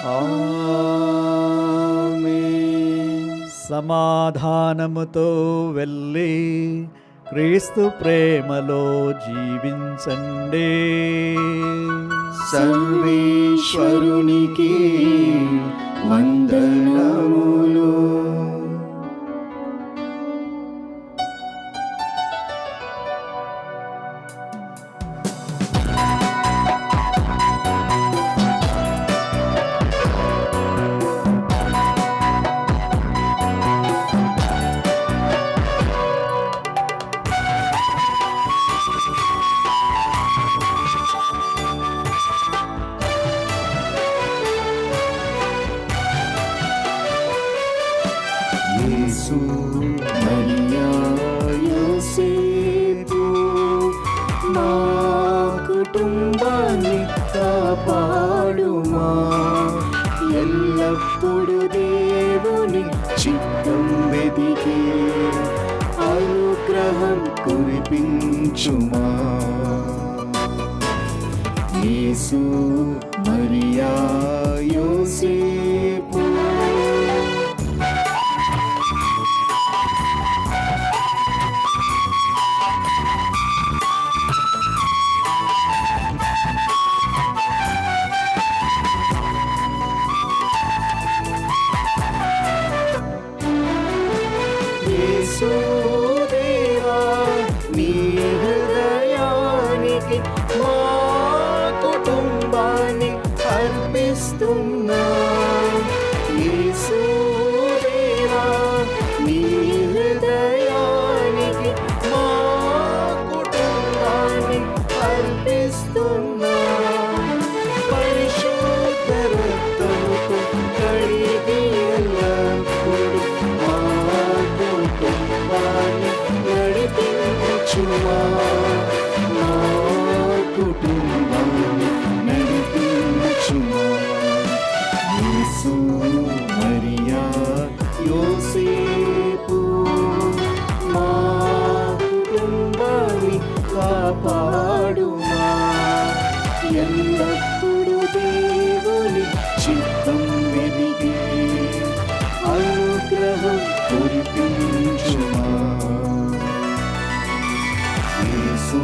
ఆమేన్. సమాధానముతో వెళ్ళి క్రీస్తు ప్రేమలో జీవించండి. సర్వేశ్వరునికి వందనములు. యేసు మరియా యోసేపు మా కుటుంబాన్ని కాపాడుమా. ఎల్లప్పుడూ దేవుని చిత్తం వెదికి అనుగ్రహం కురిపించుమా. యేసు మరియా యోసేపు. యేసుదేవా నీ హృదయానికి మా కుటుంబాన్ని అర్పిస్తున్నా. యేసుదేవా నీ హృదయానికి మా కుటుంబాన్ని అర్పిస్తున్నా. పరిశుద్ధ రక్తముతో కడిగి ఎల్లప్పుడూ మా కుటుంబాన్ని నడిపించుమా. మా కుటుంబాన్ని నడిపించుమా. యేసు మరియా యోసేపు మా కుటుంబాన్ని కాపాడుమా. ఎల్లప్పుడూ దేవుని చిత్తం వెదికి అనుగ్రహం కురిపించుమా. యేసు